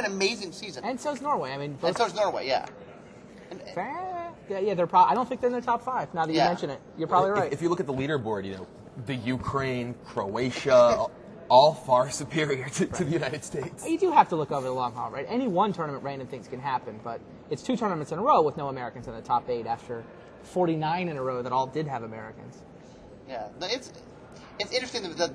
an amazing season. And so's Norway. I mean, and so's Norway, yeah. Yeah, they're I don't think they're in the top 5. Now that you mention it, you're probably right. If you look at the leaderboard, the Ukraine, Croatia, all far superior to the United States. You do have to look over the long haul, right? Any one tournament, random things can happen, but it's 2 tournaments in a row with no Americans in the top 8 after 49 in a row that all did have Americans. Yeah, it's interesting that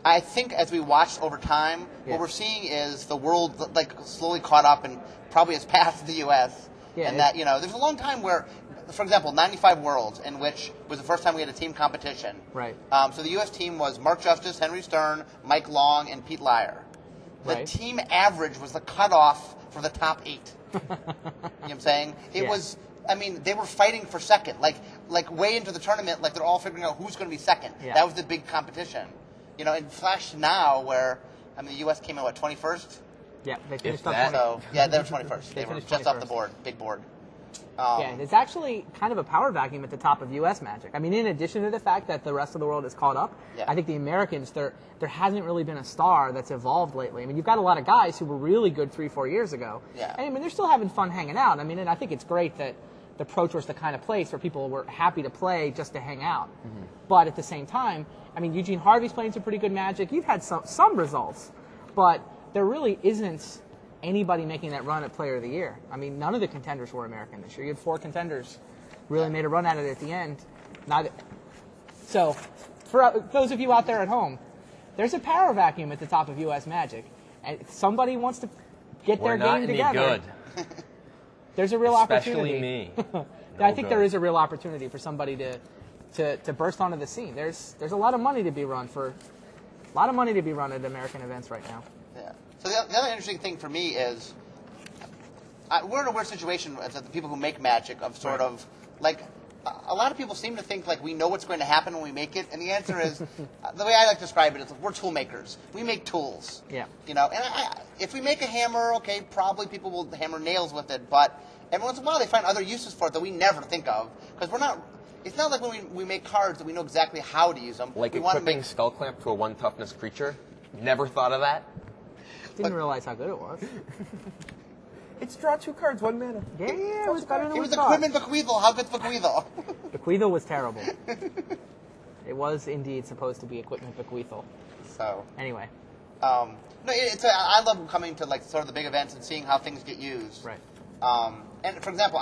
I think as we watch over time, what we're seeing is the world like slowly caught up and probably has passed the U.S. Yeah, and that there's a long time where, for example, 95 Worlds, in which was the first time we had a team competition. Right. So the U.S. team was Mark Justice, Henry Stern, Mike Long, and Pete Lyer. The team average was the cutoff for the top 8. You know what I'm saying? It was. I mean, they were fighting for second, like way into the tournament, like they're all figuring out who's going to be second. Yeah. That was the big competition. And Flash now, where the U.S. came in 21st. Yeah, they finished up 20th. So they were 21st. they were just 21st. off the board, big board. It's actually kind of a power vacuum at the top of U.S. Magic. I mean, in addition to the fact that the rest of the world is caught up, I think the Americans, there hasn't really been a star that's evolved lately. I mean, you've got a lot of guys who were really good 3-4 years ago. Yeah. And, I mean, they're still having fun hanging out. I mean, and I think it's great that the Pro Tour is the kind of place where people were happy to play just to hang out. Mm-hmm. But at the same time, I mean, Eugene Harvey's playing some pretty good Magic. You've had some results, but there really isn't anybody making that run at Player of the Year. I mean, none of the contenders were American this year. You had 4 contenders really made a run at it at the end. So, for those of you out there at home, there's a power vacuum at the top of U.S. Magic. And if somebody wants to get their game together. Good. There's a real Especially opportunity. me. I think there is a real opportunity for somebody to burst onto the scene. There's a lot of money to be run at American events right now. Yeah. So the other interesting thing for me is we're in a weird situation as the people who make Magic of sort of like a lot of people seem to think like we know what's going to happen when we make it, and the answer is the way I like to describe it is we're tool makers. We make tools. Yeah. And if we make a hammer, okay, probably people will hammer nails with it, but every once in a while they find other uses for it that we never think of because we're not. It's not like when we make cards that we know exactly how to use them. Like we equipping Skull Clamp to a 1 toughness creature. Never thought of that. Didn't realize how good it was. It's draw 2 cards, 1 mana. Yeah, it was better than we thought. It was equipment bequeathal. How good's bequeathal? Bequeathal was terrible. It was indeed supposed to be equipment bequeathal. So anyway, no, I love coming to like sort of the big events and seeing how things get used. Right. And for example,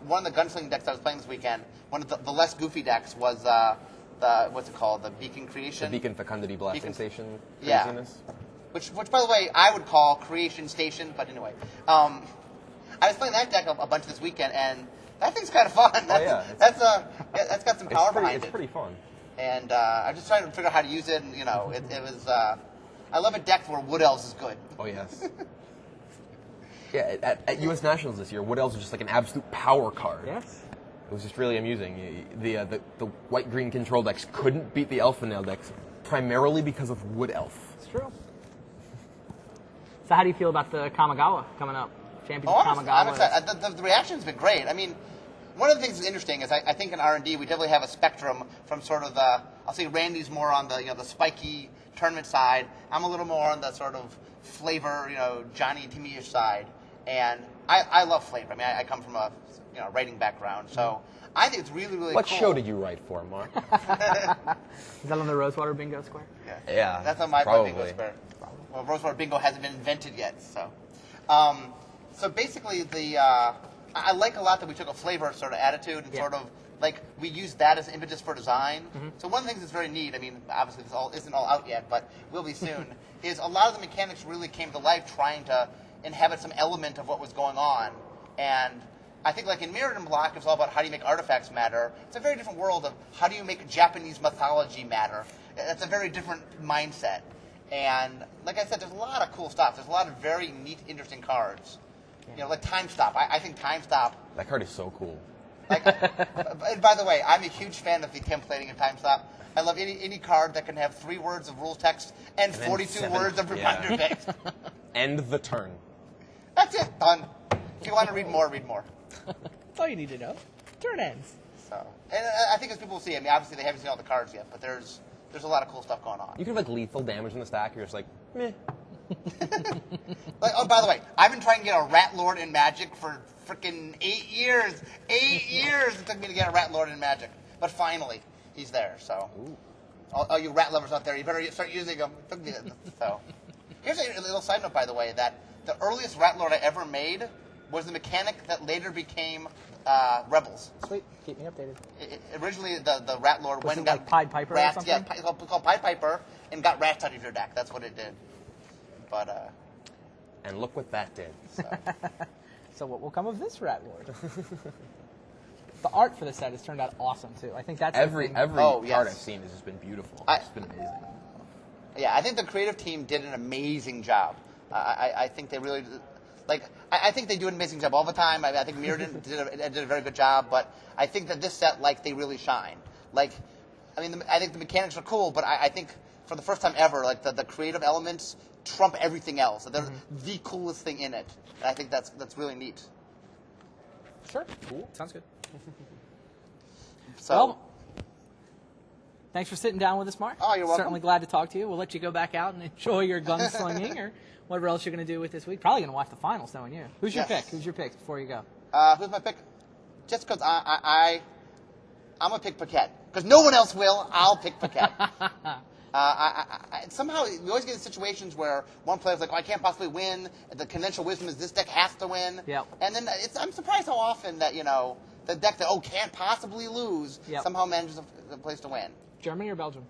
one of the gunslinging decks I was playing this weekend. One of the less goofy decks was what's it called? The Beacon Creation. The Beacon Fecundity Blasting Station. Yeah. Craziness. Which, by the way, I would call Creation Station. But anyway, I was playing that deck a bunch this weekend, and that thing's kind of fun. That's got some power behind it. It's pretty fun. And I'm just trying to figure out how to use it. And it was. I love a deck where Wood Elves is good. Oh yes. Yeah, at U.S. Nationals this year, Wood Elves was just like an absolute power card. Yes. It was just really amusing. The white-green control decks couldn't beat the Alpha Nail decks primarily because of Wood Elf. It's true. So how do you feel about the Kamigawa coming up? Championship Kamigawa. I'm excited. The reaction's been great. I mean, one of the things that's interesting is I think in R&D we definitely have a spectrum from sort of I'll say Randy's more on the spiky tournament side. I'm a little more on the sort of flavor, Johnny Timmy-ish side. And I love flavor. I mean, I come from a writing background, so I think it's really, really What cool. show did you write for, Mark? Is that on the Rosewater Bingo Square? Yeah. That's on my Bingo Square. Well, Rosewater Bingo hasn't been invented yet, so. So basically, I like a lot that we took a flavor sort of attitude and sort of like we used that as impetus for design. Mm-hmm. So one of the things that's very neat, I mean, obviously this isn't all out yet, but will be soon, is a lot of the mechanics really came to life trying to inhabit some element of what was going on. And I think like in Mirrored and Block, it's all about how do you make artifacts matter. It's a very different world of how do you make Japanese mythology matter. That's a very different mindset. And like I said, there's a lot of cool stuff. There's a lot of very neat, interesting cards. Like Time Stop. I think Time Stop. That card is so cool. And by the way, I'm a huge fan of the templating in Time Stop. I love any card that can have 3 words of rule text and 42 words of reminder text. End the turn. That's it. Done. If you want to read more, read more. That's all you need to know. Turn ends. So, and I think as people will see, I mean, obviously they haven't seen all the cards yet, but there's a lot of cool stuff going on. You can have like lethal damage in the stack. You're just like, meh. Oh, by the way, I've been trying to get a Rat Lord in Magic for freaking 8 years. 8 years it took me to get a Rat Lord in Magic. But finally, he's there, so. All you rat lovers out there, you better start using him. It took me so. Here's a little side note, by the way, that the earliest Rat Lord I ever made was the mechanic that later became Rebels. Sweet. Keep me updated. Originally, the Rat Lord Was went it and got like Pied Piper rats, or something? Yeah, it's called Pied Piper, and got rats out of your deck. That's what it did. But And look what that did. So what will come of this Rat Lord? The art for the set has turned out awesome too. I think that's Every Oh, yes. card I've seen has just been beautiful. It's been amazing. Yeah, I think the creative team did an amazing job. I think they really, I think they do an amazing job all the time. I think Mirrodin did a very good job, but I think that this set, they really shine. I think the mechanics are cool, but I think for the first time ever, the creative elements trump everything else. They're the coolest thing in it, and I think that's really neat. Sure. Cool. Sounds good. So. Well, thanks for sitting down with us, Mark. Oh, you're welcome. Certainly glad to talk to you. We'll let you go back out and enjoy your gunslinging or whatever else you're going to do with this week. Probably going to watch the finals, knowing you. Who's your pick? Who's your pick before you go? Who's my pick? Just because I'm going to pick Paquette. Because no one else will, I'll pick Paquette. Somehow, we always get in situations where one player's like, I can't possibly win. The conventional wisdom is this deck has to win. Yep. And then I'm surprised how often that, the deck that, can't possibly lose somehow manages a place to win. Germany or Belgium?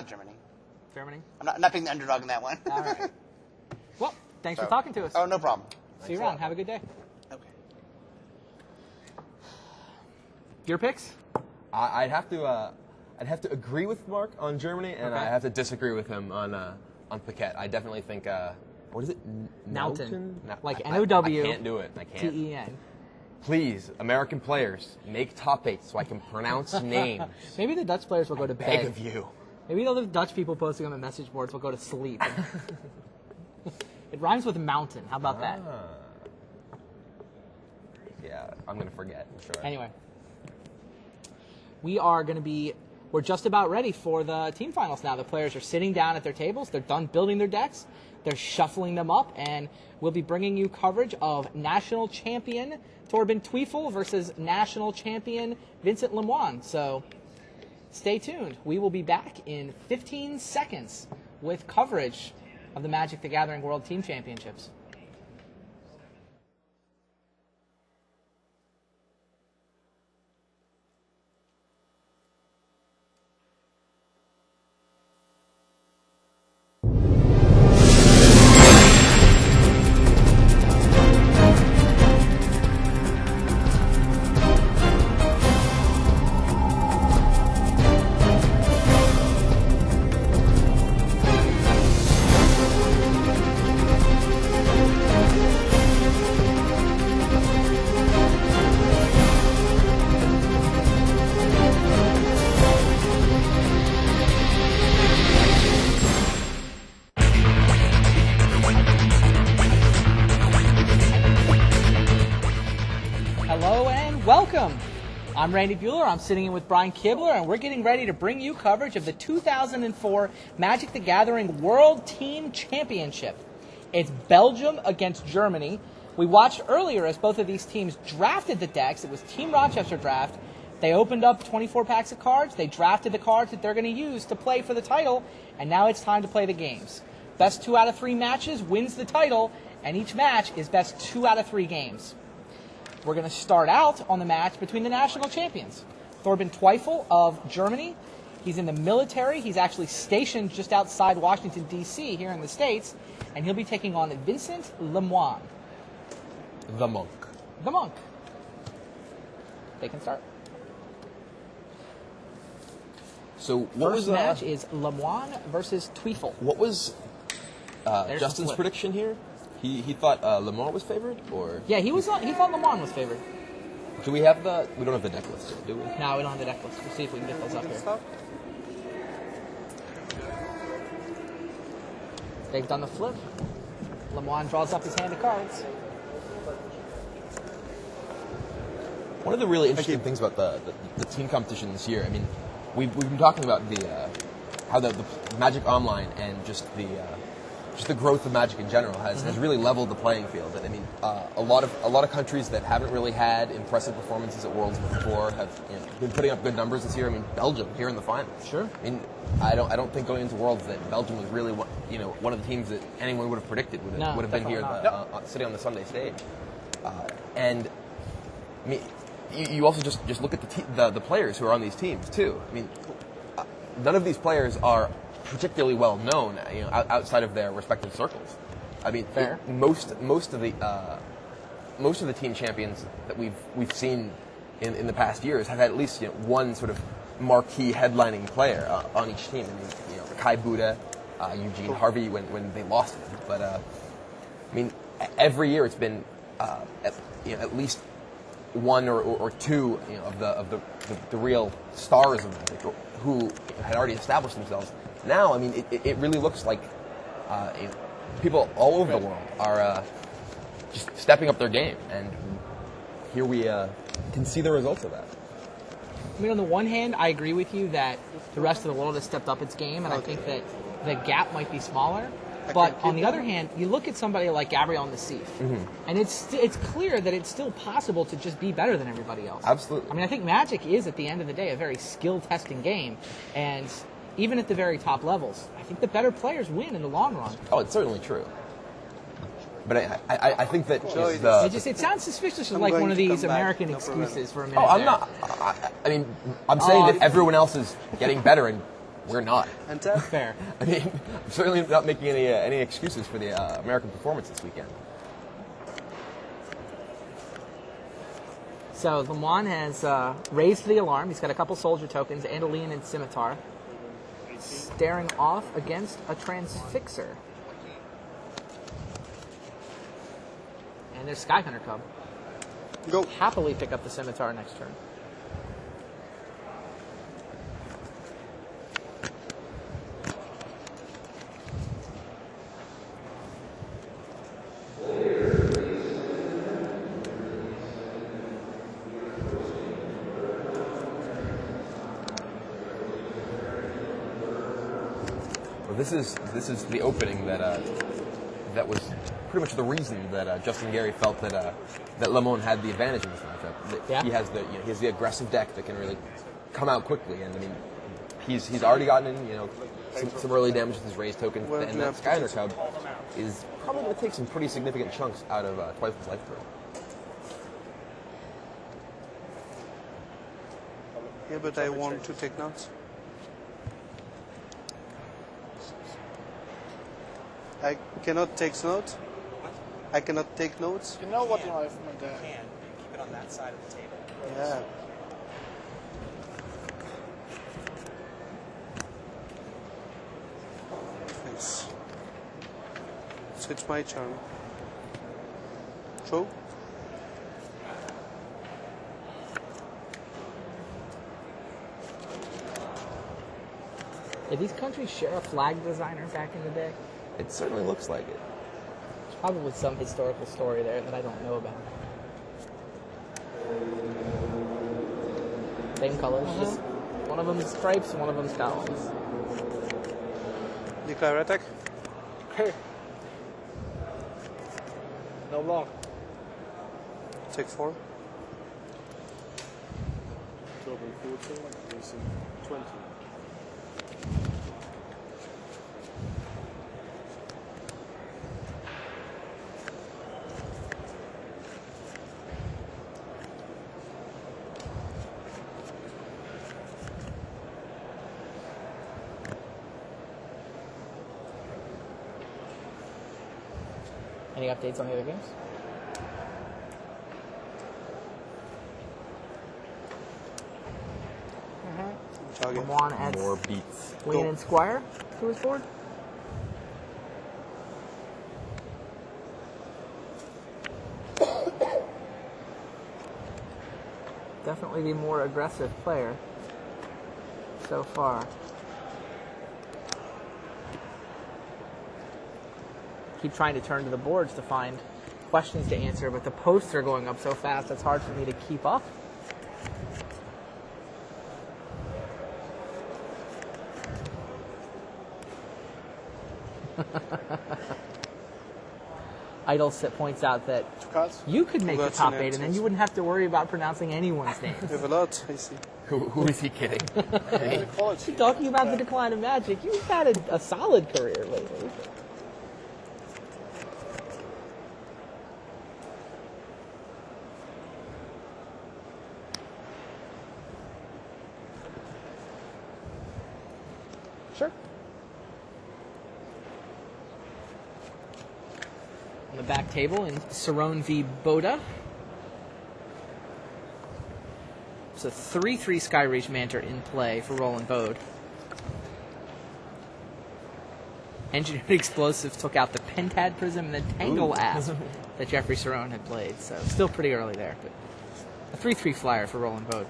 Germany. Germany? I'm not being the underdog in that one. All right. Well, thanks for talking to us. Oh, no problem. See you around. Have a good day. Okay. Your picks? I'd have to agree with Mark on Germany, and I have to disagree with him on Paquette. I definitely think what is it? Mountain. Like I N-O-W. can't do it. I can't. T-E-N. Please, American players, make top 8 so I can pronounce names. Maybe the Dutch players will go to Beg bed. of you. Maybe all the Dutch people posting on the message boards will go to sleep. It rhymes with mountain. How about that? Yeah, I'm going to forget, I'm sure. Anyway, we're just about ready for the team finals now. The players are sitting down at their tables. They're done building their decks. They're shuffling them up, and we'll be bringing you coverage of national champion Torben Tweefel versus national champion Vincent Lemoine. So stay tuned. We will be back in 15 seconds with coverage of the Magic the Gathering World Team Championships. Welcome. I'm Randy Bueller. I'm sitting in with Brian Kibler, and we're getting ready to bring you coverage of the 2004 Magic the Gathering World Team Championship. It's Belgium against Germany. We watched earlier as both of these teams drafted the decks. It was Team Rochester draft. They opened up 24 packs of cards. They drafted the cards that they're going to use to play for the title, and now it's time to play the games. Best 2 out of 3 matches wins the title, and each match is best 2 out of 3 games. We're going to start out on the match between the national champions. Torben Tweifel of Germany. He's in the military. He's actually stationed just outside Washington, D.C. here in the States. And he'll be taking on Vincent Lemoine. The Monk. The Monk. They can start. So what First was match is Lemoine versus Tweifel. What was There's Justin's the flip. prediction here? He thought Lamar was favored, or Yeah, he thought Lemoine was favored. do we have the? We don't have the deck list, do we? No, we don't have the deck list. We'll see if we can get those up here. They've done the flip. Lemoine draws up his hand of cards. One of the really interesting things about the team competition this year, I mean, we've been talking about the how the Magic Online and just the just the growth of Magic in general has really leveled the playing field. And I mean, a lot of countries that haven't really had impressive performances at Worlds before have been putting up good numbers this year. I mean, Belgium here in the finals. Sure. I mean, I don't think going into Worlds that Belgium was really one of the teams that anyone would have predicted would have been here sitting on the Sunday stage. And I mean, you also just look at the players who are on these teams too. I mean, none of these players are particularly well known, outside of their respective circles. I mean, fair. Most of the team champions that we've seen in the past years have had at least one sort of marquee headlining player on each team. I mean, Kai Buda, Eugene Harvey when they lost him, but I mean, every year it's been at least one or two of the real stars of Magic who had already established themselves. Now, I mean, it really looks like people all over the world are just stepping up their game, and here we can see the results of that. I mean, on the one hand, I agree with you that the rest of the world has stepped up its game, and I think that the gap might be smaller. But on the other hand, you look at somebody like Gabriel Nassif, and it's clear that it's still possible to just be better than everybody else. Absolutely. I mean, I think Magic is, at the end of the day, a very skill-testing game, and even at the very top levels, I think the better players win in the long run. Oh, it's certainly true. But I think that it sounds suspiciously like one of these American excuses for a minute. Oh, I'm not. I mean, I'm saying that everyone else is getting better and we're not. Fair. I mean, I'm certainly not making any excuses for the American performance this weekend. So Lemoine has raised the alarm. He's got a couple soldier tokens and a Leonin Scimitar. Staring off against a Transfixer. And there's Skyhunter Cub. Go. Happily pick up the Scimitar next turn. This is the opening that was pretty much the reason that Justin Gary felt that Lemoine had the advantage in this matchup. That he has the aggressive deck that can really come out quickly, and I mean he's already gotten in some early damage with his raised token, and that Skyhunter Cub is probably going to take some pretty significant chunks out of Twice's life throw. Yeah, but I want to take notes. I cannot take notes. I cannot take notes. You know what you can. Keep it on that side of the table. Yeah. Thanks. So it's my turn. Show. Did these countries share a flag designer back in the day? It certainly looks like it. There's probably some historical story there that I don't know about. Same colors, just one of them's stripes and one of them's columns. Declare attack. No block. Take 4. 12 and 14, racing 20. Any updates on the other games? Target. Lemoine adds More beats. Leonin Squire to his board. Definitely the more aggressive player so far. Keep trying to turn to the boards to find questions to answer, but the posts are going up so fast it's hard for me to keep up. points out that Two cards. you could make the Congrats top on 8, and then that. you wouldn't have to worry about pronouncing anyone's name. We have a lot, I see. Who is he kidding? The quality. Talking about the decline of Magic, you've had a solid career lately. Sure. On the back table in Cerrone v. Boda. It's a 3/3 Skyreach Manter in play for Roland Bode. Engineered Explosives took out the Pentad Prism and the Tangle Asp that Jeffrey Cerrone had played. So still pretty early there, but a 3/3 flyer for Roland Bode.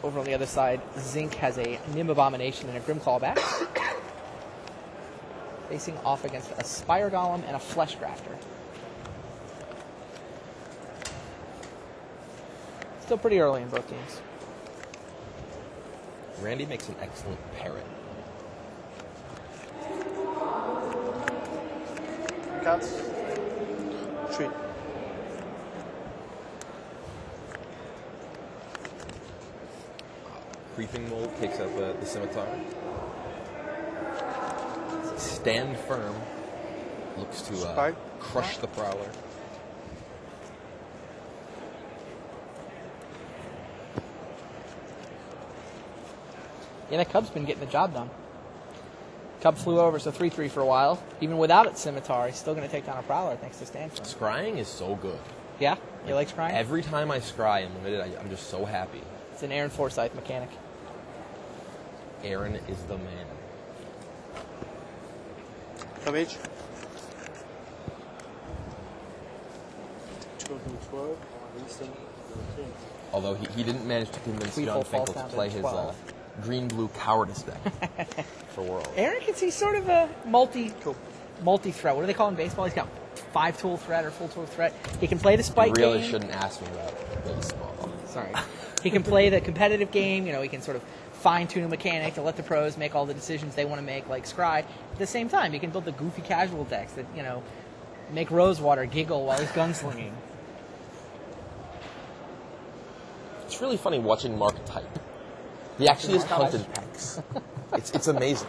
Over on the other side, Zink has a Nim Abomination and a Grimclaw back. Facing off against a Spire Golem and a Flesh Grafter. Still pretty early in both teams. Randy makes an excellent parrot. Three cards. Three. Creeping Mold takes up the Scimitar. Stand Firm looks to Spike. crush the Prowler. Yeah, that Cub's been getting the job done. Cub flew over, so 3/3 for a while. Even without its Scimitar, he's still going to take down a Prowler thanks to Stanford. Scrying is so good. Yeah? You like scrying? Every time I scry in limited, I'm just so happy. It's an Aaron Forsyth mechanic. Aaron is the man. From each. 12. Although he didn't manage to convince Tweefel John falls Finkel down to to play his 12. green-blue cowardice deck for World. Aaron he's sort of a multi-threat. What do they call in baseball? He's got 5-tool threat or full-tool threat. He can play the spike You really game. shouldn't ask me about baseball. Sorry. He can play the competitive game. You know, he can sort of fine-tune a mechanic to let the pros make all the decisions they want to make, like Scry. At the same time, he can build the goofy casual decks that, you know, make Rosewater giggle while he's gunslinging. It's really funny watching Mark type. He actually has hunted packs. It's amazing.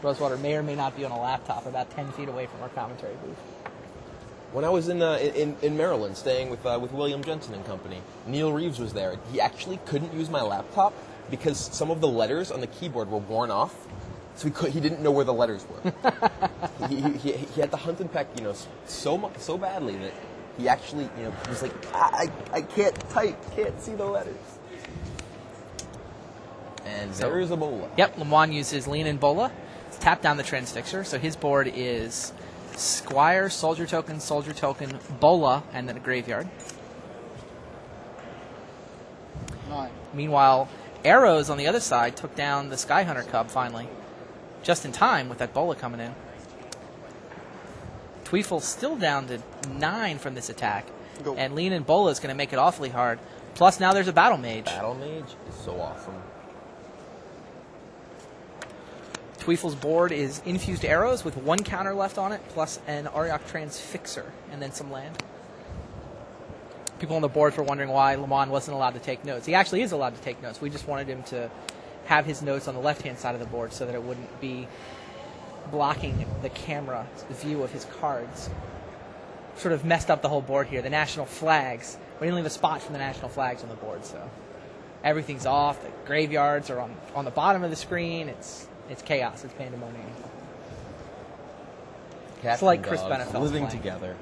Rosewater may or may not be on a laptop about 10 feet away from our commentary booth. When I was in Maryland, staying with William Jensen and Company, Neil Reeves was there. He actually couldn't use my laptop because some of the letters on the keyboard were worn off, so he didn't know where the letters were. he had to hunt and peck, you know, so badly that he actually, you know, was like, I can't type, can't see the letters. And there is a Bola. Yep, Lemoine uses Lean and Bola to tap down the Transfixer. So his board is Squire, Soldier Token, Bola, and then a Graveyard. 9. Meanwhile, Arrows on the other side took down the Skyhunter Cub finally. Just in time with that Bola coming in. Tweefel still down to 9 from this attack. Go. And Lean and Bola is going to make it awfully hard. Plus now there's a Battle Mage. Battle Mage is so awesome. Tweefel's board is Infused Arrows with 1 counter left on it, plus an Auriok Transfixer, and then some land. People on the board were wondering why Lemoine wasn't allowed to take notes. He actually is allowed to take notes. We just wanted him to have his notes on the left-hand side of the board so that it wouldn't be blocking the camera view of his cards. Sort of messed up the whole board here. The national flags. We didn't leave a spot for the national flags on the board, so everything's off. The graveyards are on the bottom of the screen. It's chaos. It's pandemonium. Cats It's like and Chris dogs Benefeld living playing. together.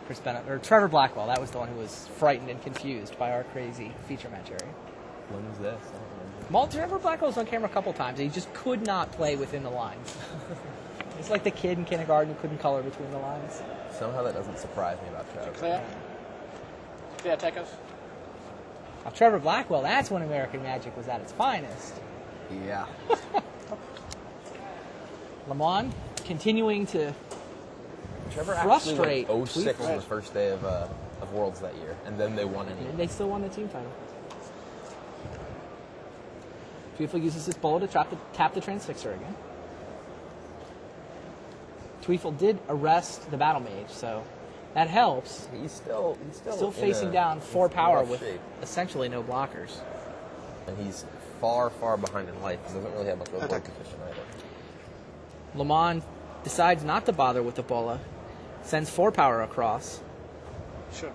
Chris Bennett, or Trevor Blackwell, that was the one who was frightened and confused by our crazy feature match area. When was this? I don't remember. Well, Trevor Blackwell was on camera a couple times. He just could not play within the lines. It's like the kid in kindergarten who couldn't color between the lines. Somehow that doesn't surprise me about Trevor. Clear, take us. Now, Trevor Blackwell, that's when American Magic was at its finest. Yeah. Lemoine continuing to Trevor frustrate actually went 06 Tweefel. on the first day of Worlds that year, and then they won anyway. And they still won the team title. Tweefel uses his bola to tap the transfixer again. Tweefel did arrest the Battle Mage, so that helps. He's still facing down 4 power with shape. essentially no blockers. And he's far, far behind in life. He doesn't really have much of a board position either. Lamont decides not to bother with the bola, sends 4 power across. Sure.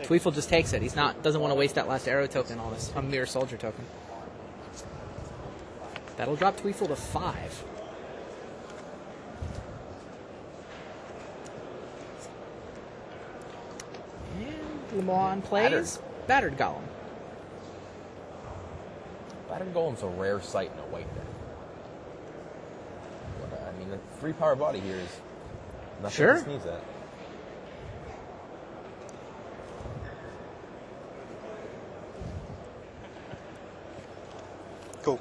Tweefel just takes it. Doesn't want to waste that last arrow token on a mere soldier token. That'll drop Tweefel to 5. And Lamont plays Battered Golem. Battered Golem's a rare sight in a white deck. But, I mean, a 3 power body here is nothing to sneeze at. Go.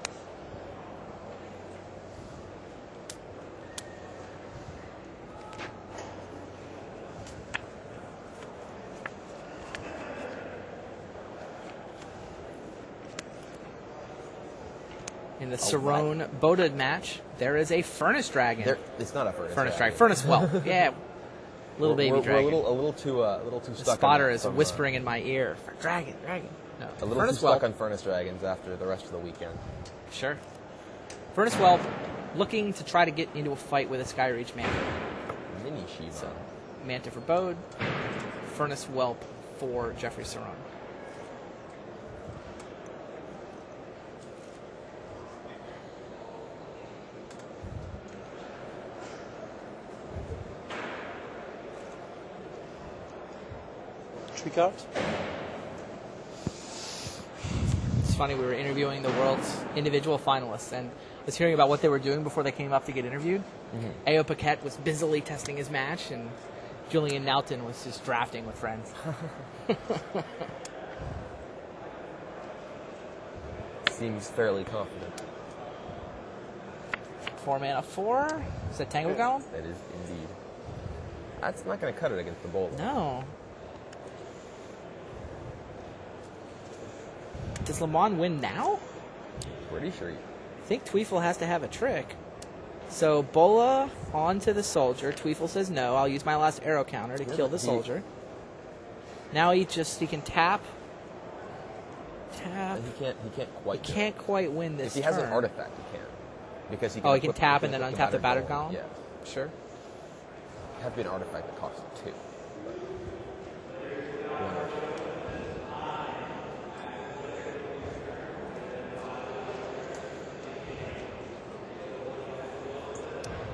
In the Cerrone Boda match, there is a Furnace Dragon. It's not a Furnace Dragon. Furnace Whelp. Yeah. Little baby dragon. We're a little too The stuck. spotter is whispering in my ear. Dragon. No. A little too stuck on Furnace Dragons after the rest of the weekend. Sure. Furnace Whelp looking to try to get into a fight with a Skyreach Manta. Mini Shiva. So, Manta for Bode, Furnace Whelp for Jeffrey Cerrone. Cards? It's funny, we were interviewing the world's individual finalists and was hearing about what they were doing before they came up to get interviewed. Mm-hmm. Ayo Paquette was busily testing his match, and Julian Nelton was just drafting with friends. Seems fairly confident. 4 mana 4? Is that Tango Golem? That is indeed. That's not going to cut it against the bowl. No. Does Lamont win now? Pretty sure. I think Tweefel has to have a trick. So Bola onto the soldier. Tweefel says no. I'll use my last arrow counter to kill the soldier. Now he can tap. And he can't quite win this turn. If he has an artifact, he can't. Because he can tap and then untap the battered golem? Yeah. Sure. It have to be an artifact that costs 2.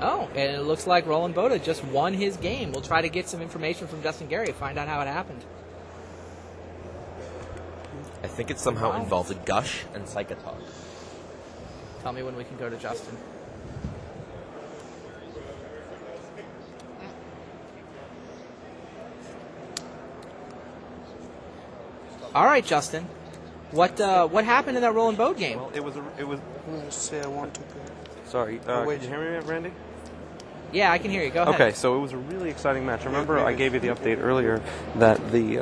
Oh, and it looks like Roland Boda just won his game. We'll try to get some information from Justin Gary, find out how it happened. I think it somehow involved a Gush and Psychotalk. Tell me when we can go to Justin. All right, Justin. What happened in that Roland Boat game? Well, it was. Say I want to. Sorry. Can you hear me, Randy? Yeah, I can hear you. Go ahead. Okay, so it was a really exciting match. Remember, I gave you the update earlier that the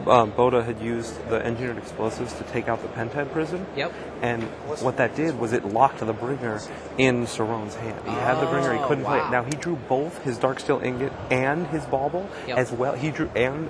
Boda had used the engineered explosives to take out the Pentad prison. Yep. And what that did was it locked the bringer in Cerrone's hand. He had the bringer, he couldn't play it. Now he drew both his Darksteel Ingot and his Bauble as well. He drew and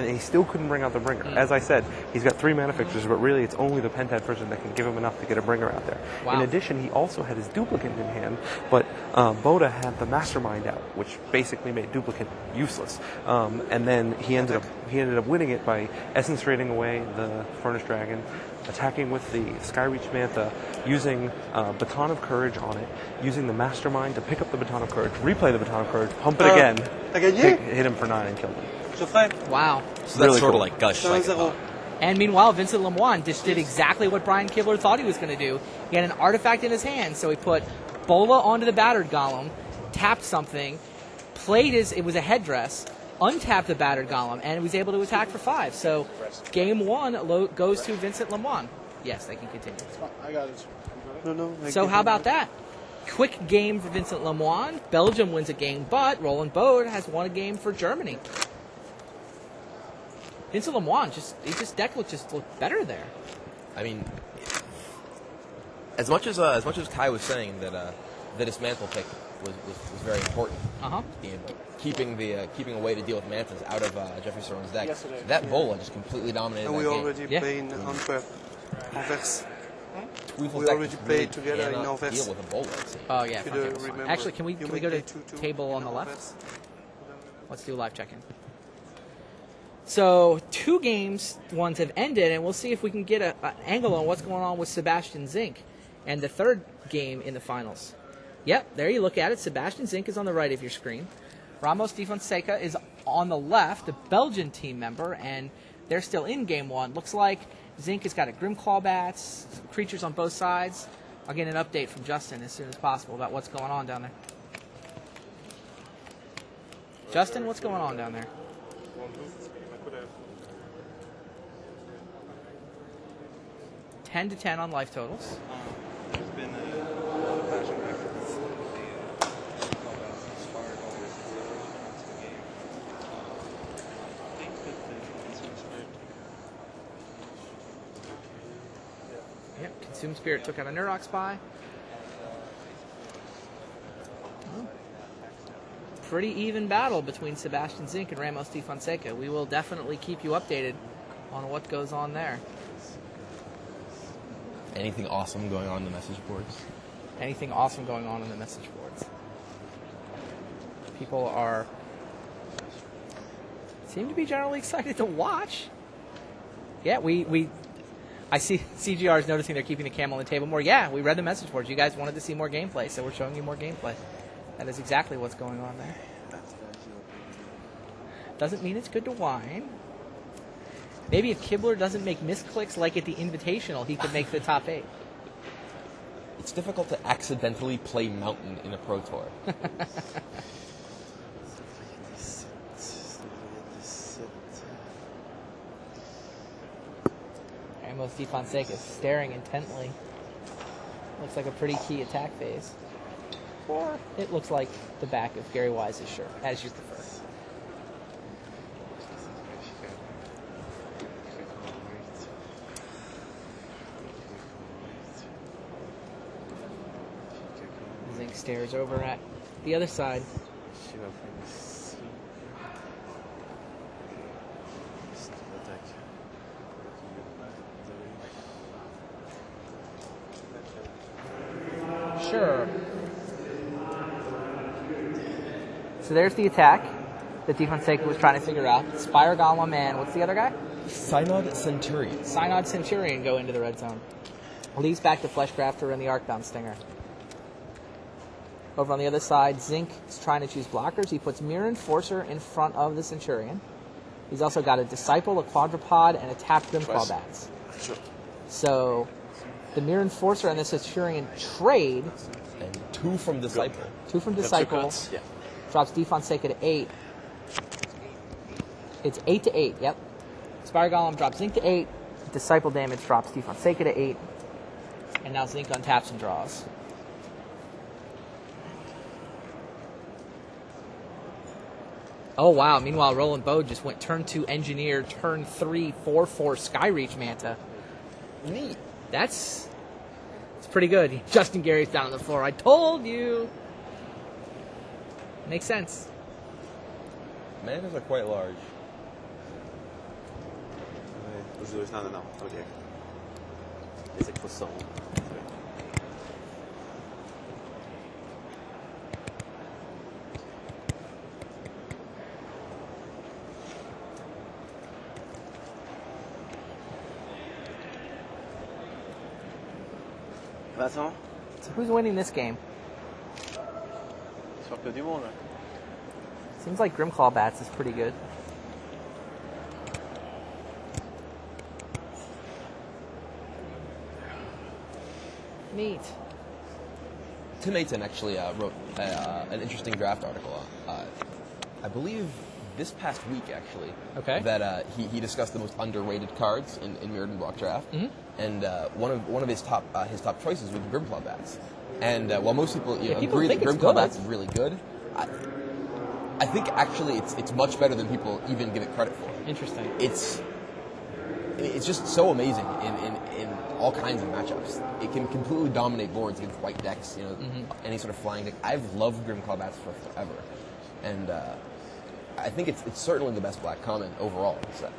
he still couldn't bring out the bringer. As I said, he's got 3 mana fixtures, but really it's only the Pentad prison that can give him enough to get a bringer out there. Wow. In addition, he also had his duplicate in hand, but Boda had the Mastermind out, which basically made duplicate useless. And then he ended up winning it by Essence Raiding away the Furnace Dragon, attacking with the Skyreach Manta, using Baton of Courage on it, using the Mastermind to pick up the Baton of Courage, replay the Baton of Courage, pump it again, hit him for 9 and kill him. Wow. So that's sort of like Gush. And meanwhile, Vincent Lemoine just did exactly what Brian Kibler thought he was going to do. He had an artifact in his hand, so he put Bola onto the Battered Golem, tapped something, it was a headdress, untapped the Battered Golem, and was able to attack for 5. So game 1 goes to Vincent Lemoine. Yes, they can continue. I got it. So how about that? Quick game for Vincent Lemoine. Belgium wins a game, but Roland Bode has won a game for Germany. Vincent Lemoine, his deck looked better there. I mean, As much as Kai was saying that the dismantle pick was very important, you know, keeping a way to deal with mantas out of Jeffrey Soren's deck. That Bola just completely dominated And that we game. already play in Antwerp. Anvers. Tweefel's We deck already just played really together in cannot Anvers. deal with a Bola, it seems. Oh yeah, If you front do table's fine. remember, Actually, can we you go to make 2-2 table on in the left? Anvers. Let's do a live check-in. So 2 games, ones have ended, and we'll see if we can get an angle on what's going on with Sebastian Zink and the 3rd game in the finals. Yep, there you look at it. Sebastian Zink is on the right of your screen. Ramos Di Fonseca is on the left, a Belgian team member, and they're still in game 1. Looks like Zink has got a Grimclaw bats, creatures on both sides. I'll get an update from Justin as soon as possible about what's going on down there. Justin, what's going on down there? 10-10 on life totals. There's been a lot of passion back and forth with the clubhouse inspired all this response to the game. I think that the consumer spirit Yep, Consume Spirit took out a Neurox spy. Pretty even battle between Sebastian Zink and Ramos Di Fonseca. We will definitely keep you updated on what goes on there. Anything awesome going on in the message boards? Anything awesome going on in the message boards. People seem to be generally excited to watch. Yeah, I see CGR is noticing they're keeping the camel on the table more. Yeah, we read the message boards. You guys wanted to see more gameplay, so we're showing you more gameplay. That is exactly what's going on there. Doesn't mean it's good to whine. Maybe if Kibler doesn't make misclicks like at the Invitational, he could make the top 8. It's difficult to accidentally play Mountain in a Pro Tour. Ramos Di Fonseca is staring intently. Looks like a pretty key attack phase. Or it looks like the back of Gary Wise's shirt, as you prefer. Zink stares over at the other side. Sure. So there's the attack that Di Fonseca was trying to figure out. Spire Golem and what's the other guy? Synod Centurion. Synod Centurion go into the red zone. Leaves back to Fleshcrafter and the Arcbound Stinger. Over on the other side, Zink is trying to choose blockers. He puts Mirror Enforcer in front of the Centurion. He's also got a Disciple, a Quadrupod, and a tapped Grimclaw Bats. Sure. So the Mirror Enforcer and the Centurion trade. And 2 from Disciple. 2 from Disciple. Yeah. Drops Di Fonseca to 8. It's 8-8, yep. Spire Golem drops Zink to 8. Disciple damage drops Di Fonseca to 8. And now Zink untaps and draws. Oh, wow. Meanwhile, Roland Bode just went turn 2 Engineer, turn 3 4/4 Skyreach Manta. Neat. It's pretty good. Justin Gary's down on the floor. I told you. Makes sense. Mantas are quite large. Non. Ok. Les écrans sont. So who's winning this game? Champion du monde. Seems like Grimclaw Bats is pretty good. Neat. Tim Aiton actually wrote an interesting draft article. I believe this past week, actually. Okay. That he discussed the most underrated cards in Mirrored and Block Draft, and one of his top choices was Grimclaw Bats. And while most people, people agree that think it's Grimclaw good. Bats is really good, I think actually it's much better than people even give it credit for. Interesting. It's just so amazing in all kinds of matchups. It can completely dominate boards against white decks, any sort of flying deck. I've loved Grimclaw Bats for forever. And I think it's certainly the best black common overall. So.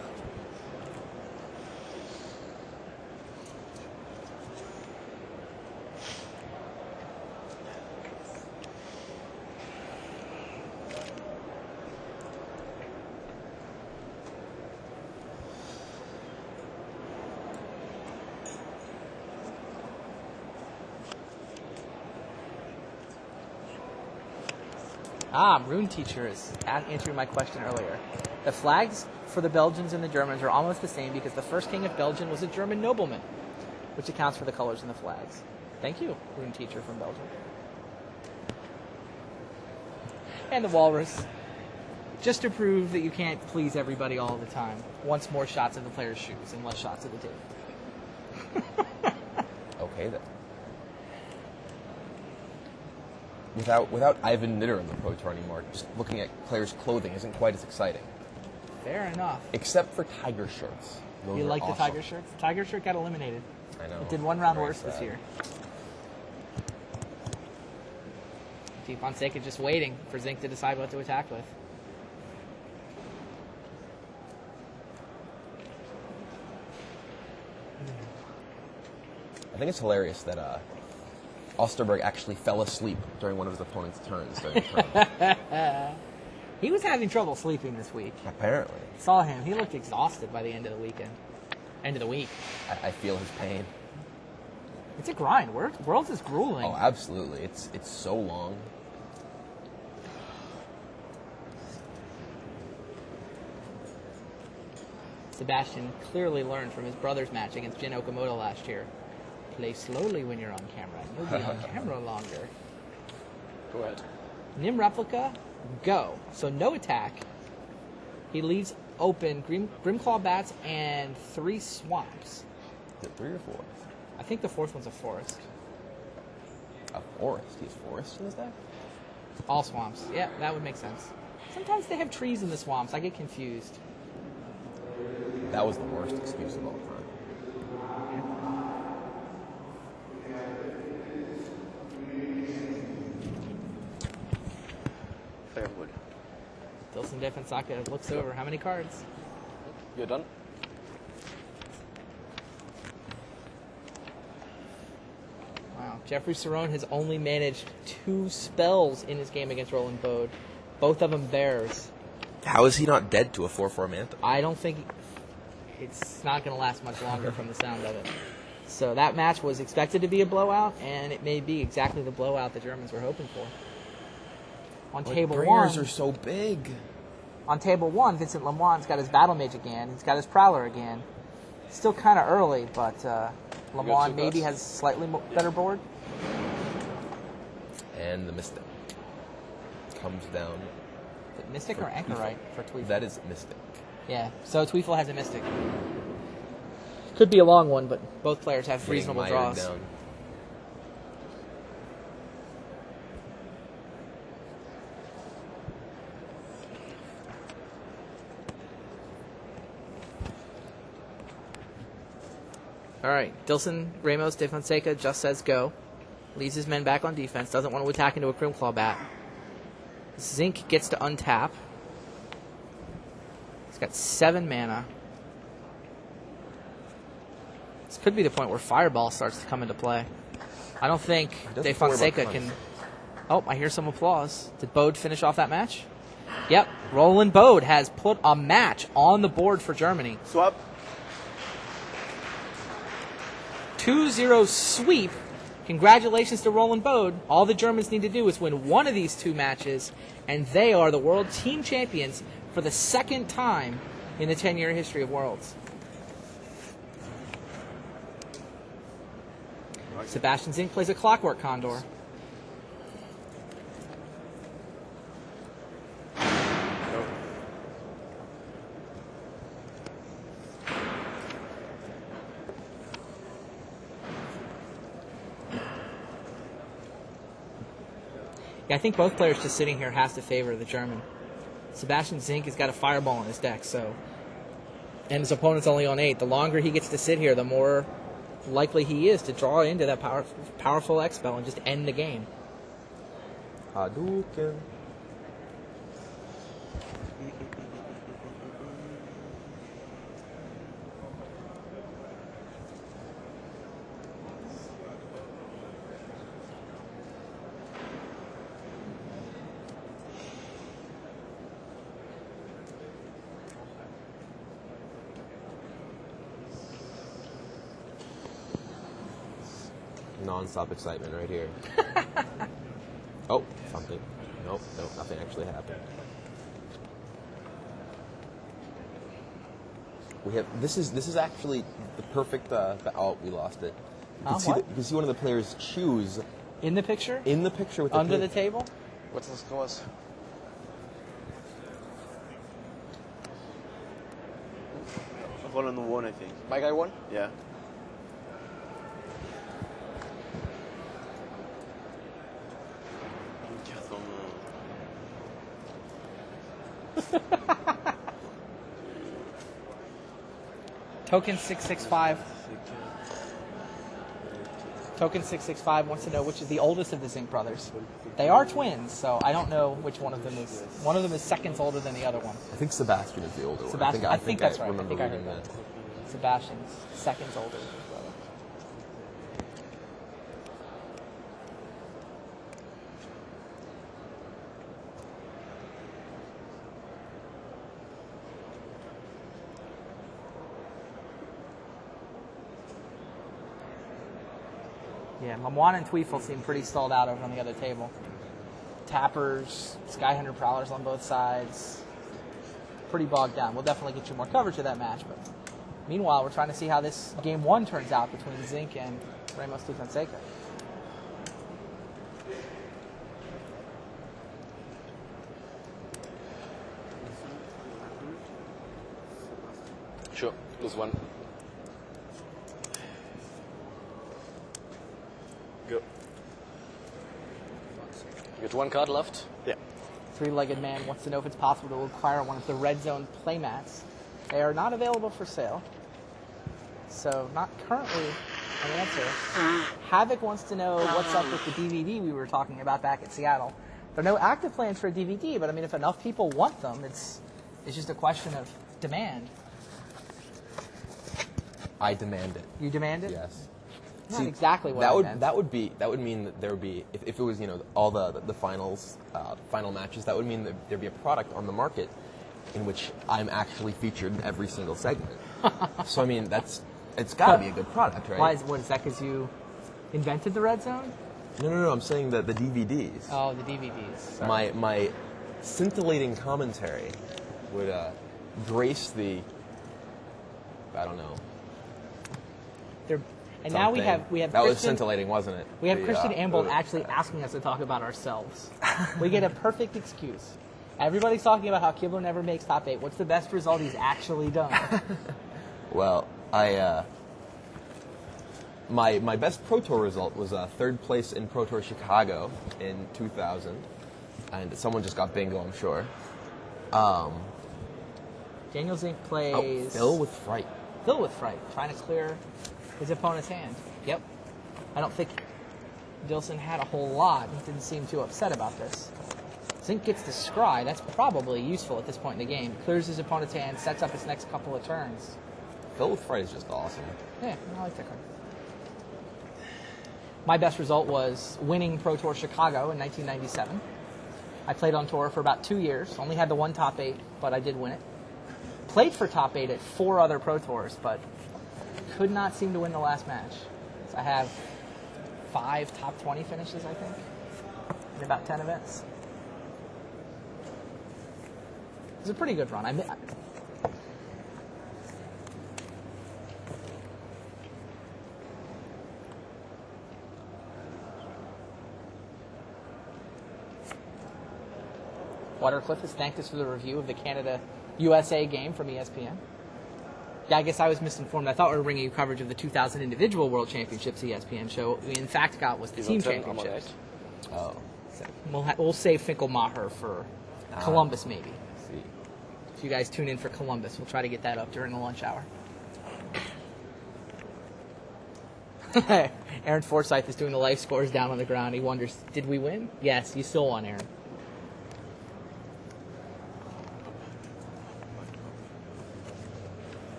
Rune Teacher is answering my question earlier. The flags for the Belgians and the Germans are almost the same because the first king of Belgium was a German nobleman, which accounts for the colors in the flags. Thank you, Rune Teacher from Belgium. And the Walrus. Just to prove that you can't please everybody all the time. Wants more shots at the player's shoes and less shots at the table. Okay, then. Without Ivan Knitter in the Pro Tour anymore, just looking at players' clothing isn't quite as exciting. Fair enough. Except for tiger shirts. Those You like awesome. the tiger shirts? The tiger shirt got eliminated. I know. It did one round Very worse this sad. year. Fonseca just waiting for Zink to decide what to attack with. I think it's hilarious that Osterberg actually fell asleep during one of his opponent's turns during the tournament. He was having trouble sleeping this week. Apparently. Saw him. He looked exhausted by the end of the weekend. End of the week. I feel his pain. It's a grind. Worlds is grueling. Oh, absolutely. It's so long. Sebastian clearly learned from his brother's match against Jin Okamoto last year. Play slowly when you're on camera. You'll be on camera longer. Go ahead. Nim replica, go. So no attack. He leaves open Grimclaw Bats and 3 swamps. Is it 3 or 4? I think the 4th one's a forest. A forest? He has forest in his deck? All swamps. Yeah, that would make sense. Sometimes they have trees in the swamps. I get confused. That was the worst excuse of all time. Fairwood. Dilson Defensaka looks over. How many cards? You're done? Wow. Jeffrey Cerrone has only managed 2 spells in his game against Roland Bode. Both of them bears. How is he not dead to a 4/4 Manta? I don't think it's not going to last much longer from the sound of it. So that match was expected to be a blowout, and it may be exactly the blowout the Germans were hoping for. On table Bringers one, are so big. on table one, Vincent Lemoine's got his Battle Mage again. He's got his Prowler again. Still kind of early, but Lemoine maybe has slightly better board. And the Mystic comes down. Is it Mystic or Anchorite for Tweefel? That is Mystic. Yeah, so Tweefel has a Mystic. Could be a long one, but both players have Getting reasonable mired draws. down. All right, Dilson Ramos de Fonseca just says go. Leaves his men back on defense. Doesn't want to attack into a Grimclaw Bat. Zink gets to untap. He's got 7 mana. This could be the point where Fireball starts to come into play. I don't think De Fonseca can... Oh, I hear some applause. Did Bode finish off that match? Yep, Roland Bode has put a match on the board for Germany. Swap. 2-0 sweep. Congratulations to Roland Bode. All the Germans need to do is win one of these 2 matches, and they are the world team champions for the 2nd time in the 10-year history of Worlds. Sebastian Zink plays a Clockwork Condor. Yeah, I think both players just sitting here has to favor the German. Sebastian Zink has got a Fireball in his deck, so, and his opponent's only on 8. The longer he gets to sit here, the more likely he is to draw into that powerful X-Spell and just end the game. Hadouken. Non-stop excitement right here. Oh, something. Nope, nothing actually happened. We have this is actually the perfect. Oh, we lost it. You can see one of the players choose in the picture. In the picture with under the table. What's the scores? I've won on the one, I think. My guy won? Yeah. Token 665. Token 665 wants to know which is the oldest of the Zink brothers. They are twins, so I don't know which one of them is. One of them is seconds older than the other one. I think Sebastian is the older one. Sebastian, I think that's right. Remember I heard that. Sebastian's seconds older than his brother. Yeah, Mamwan and Tweefel seem pretty stalled out over on the other table. Tappers, Skyhunter Prowlers on both sides. Pretty bogged down. We'll definitely get you more coverage of that match, but meanwhile, we're trying to see how this game one turns out between Zink and Ramos de Fonseca. Sure, lose one. Go. You got one card left? Yeah. Three-legged man wants to know if it's possible to acquire one of the Red Zone playmats. They are not available for sale, so not currently an answer. Havoc wants to know what's up with the DVD we were talking about back at Seattle. There are no active plans for a DVD, but I mean, if enough people want them, it's just a question of demand. I demand it. You demand it? Yes. Not exactly what that I would meant. that would mean that there would be if it was all the finals final matches, that would mean that there'd be a product on the market in which I'm actually featured in every single segment. So I mean it's got to be a good product, right? Why is that? Because you invented the Red Zone? No. I'm saying that the DVDs. Oh, the DVDs. Sorry. My scintillating commentary would grace the. I don't know. And now we have that Christian, was scintillating, wasn't it? We have Christian Ambold actually asking us to talk about ourselves. We get a perfect excuse. Everybody's talking about how Kibler never makes top 8. What's the best result he's actually done? Well, my best Pro Tour result was third place in Pro Tour Chicago in 2000, and someone just got bingo, I'm sure. Daniel Zink plays. Phil with Fright. Phil with Fright, trying to clear his opponent's hand. Yep. I don't think Dilson had a whole lot. He didn't seem too upset about this. Zink gets the scry. That's probably useful at this point in the game. Clears his opponent's hand, sets up his next couple of turns. Phil with Fright is just awesome. Yeah, I like that card. My best result was winning Pro Tour Chicago in 1997. I played on tour for about 2 years. Only had the one top 8, but I did win it. Played for top 8 at 4 other Pro Tours, but could not seem to win the last match. So I have 5 top 20 finishes, I think, in about 10 events. It was a pretty good run. Watercliff has thanked us for the review of the Canada-USA game from ESPN. Yeah, I guess I was misinformed. I thought we were bringing you coverage of the 2000 Individual World Championships ESPN show. What we in fact got was the team championships. Oh. So we'll save Finkelmacher for Columbus, maybe. See. If you guys tune in for Columbus, we'll try to get that up during the lunch hour. Aaron Forsyth is doing the life scores down on the ground. He wonders, did we win? Yes, you still won, Aaron.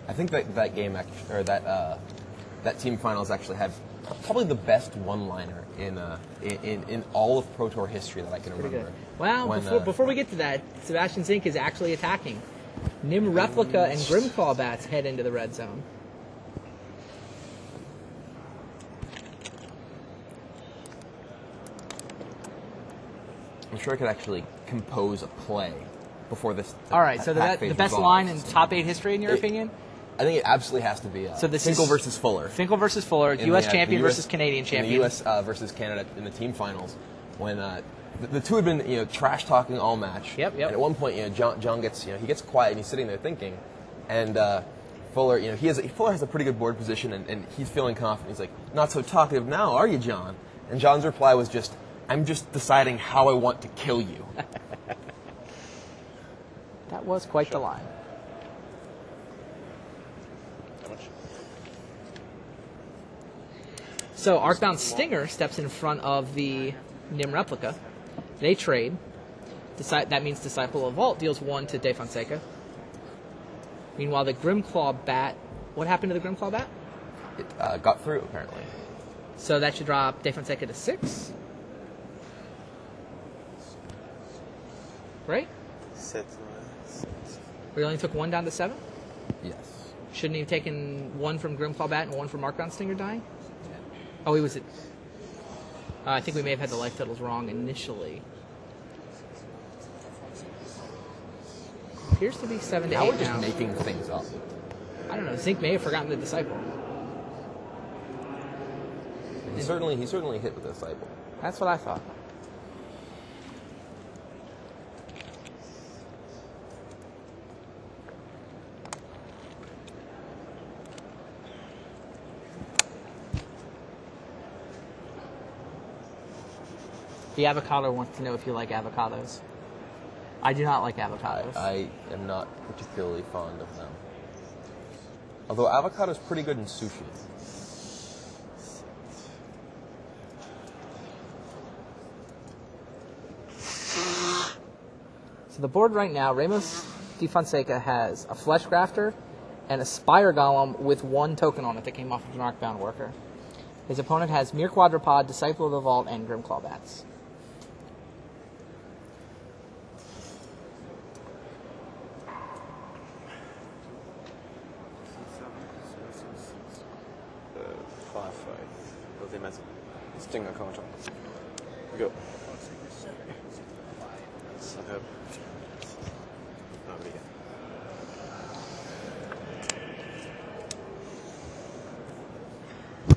I think that game or that team finals actually had probably the best one-liner in all of Pro Tour history that I can remember. Good. Well, before we get to that, Sebastian Zink is actually attacking. Nim Replica and Grimclaw bats head into the red zone. I'm sure I could actually compose a play before this. All right, so the best line in top 8 history, in your opinion? I think it absolutely has to be Finkel versus Fuller. Finkel versus Fuller, U.S. champion versus Canadian champion. The U.S. Versus Canada in the team finals, when the two had been trash talking all match. Yep. And at one point, John gets he gets quiet and he's sitting there thinking, and Fuller Fuller has a pretty good board position and he's feeling confident. He's like, "Not so talkative now, are you, John?" And John's reply was just, "I'm just deciding how I want to kill you." That was quite the line. So Arcbound Stinger steps in front of the Nim Replica. They trade. That means Disciple of Vault deals 1 to De Fonseca. Meanwhile, the Grimclaw bat... What happened to the Grimclaw bat? It got through, apparently. So that should drop De Fonseca to 6. Right? We only took 1 down to 7? Yes. Shouldn't he have taken 1 from Grimclaw bat and 1 from Arcbound Stinger dying? Oh, he was at... I think we may have had the life totals wrong initially. Appears to be 7 to 8 now. We're now. just making things up. I don't know. Zink may have forgotten the Disciple. He certainly hit with the Disciple. That's what I thought. The avocado wants to know if you like avocados. I do not like avocados. I am not particularly fond of them. Although avocado is pretty good in sushi. So the board right now, Ramos de Fonseca has a Flesh Grafter and a Spire Golem with 1 token on it that came off of an Arcbound Worker. His opponent has Mere Quadrupod, Disciple of the Vault, and Grimclaw bats. Stinger counter. Go.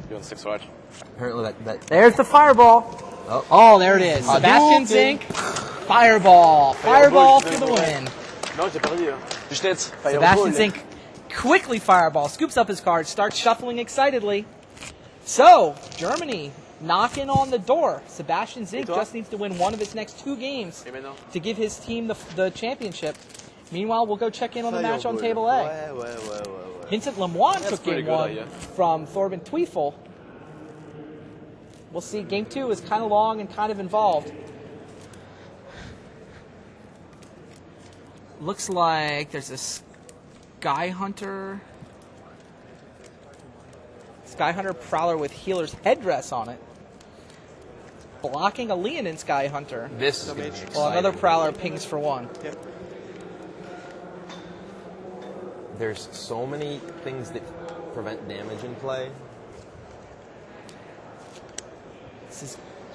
You're on 6 right. Apparently that There's the Fireball. Oh, there it is. Sebastian Zink. Fireball. Fireball for the win. Non, j'ai perdu. Wie steht's? Sebastian Zink quickly Fireball, scoops up his card, starts shuffling excitedly. So, Germany knocking on the door. Sebastian Zink just needs to win 1 of his next 2 games to give his team the championship. Meanwhile, we'll go check in on the match on Table A. Vincent Lemoine took Game 1 from Thorben Tweefel. We'll see. Game 2 is kind of long and kind of involved. Looks like there's a Sky Hunter Prowler with Healer's Headdress on it. Blocking a Leonin Sky Hunter. This is going to be exciting. Well, another Prowler pings for 1. Yep. There's so many things that prevent damage in play.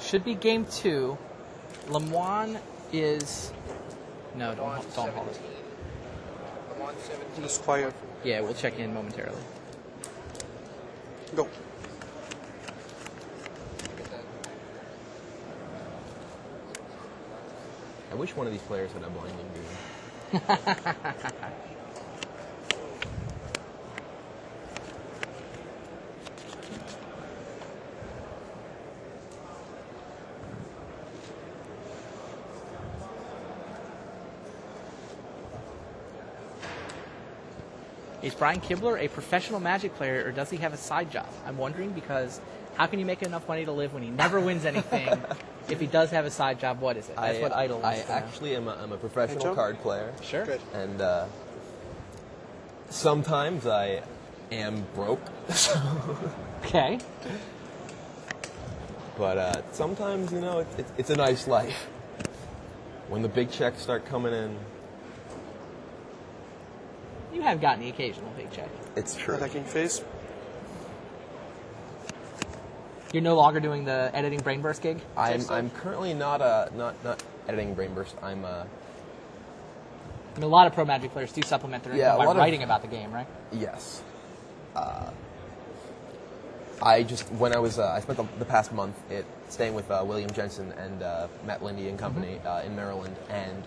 Should be Game 2. Lemoine is... No, don't hold it. The Squire. Yeah, we'll check in momentarily. Go. I wish one of these players had a blinding beam. Is Brian Kibler a professional Magic player, or does he have a side job? I'm wondering because how can you make enough money to live when he never wins anything? If he does have a side job, what is it? That's what Idol is. I actually am a professional card player. Sure. Good. And sometimes I am broke. Okay. But sometimes, it's a nice life. When the big checks start coming in, You have gotten the occasional big check. it's true. Attacking phase. You're no longer doing the editing Brainburst gig? I'm currently not editing Brainburst. I mean, a lot of pro Magic players do supplement their income by writing about the game, right? Yes. I spent the past month staying with William Jensen and Matt Lindy and company in Maryland, and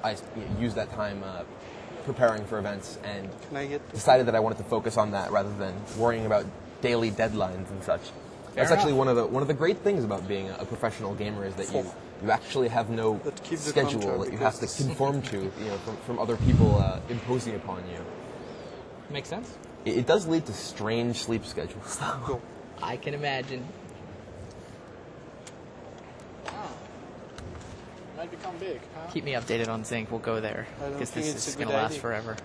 I used that time preparing for events and Can I get decided that I wanted to focus on that rather than worrying about daily deadlines and such. That's actually one of the great things about being a professional gamer is that you actually have no But keep the schedule contract that you have to because- conform to, from other people imposing upon you. Makes sense? It does lead to strange sleep schedules. go? I can imagine. Might become big, huh? Keep me updated on Zinc. We'll go there I don't because think this it's is a going good to last idea. forever.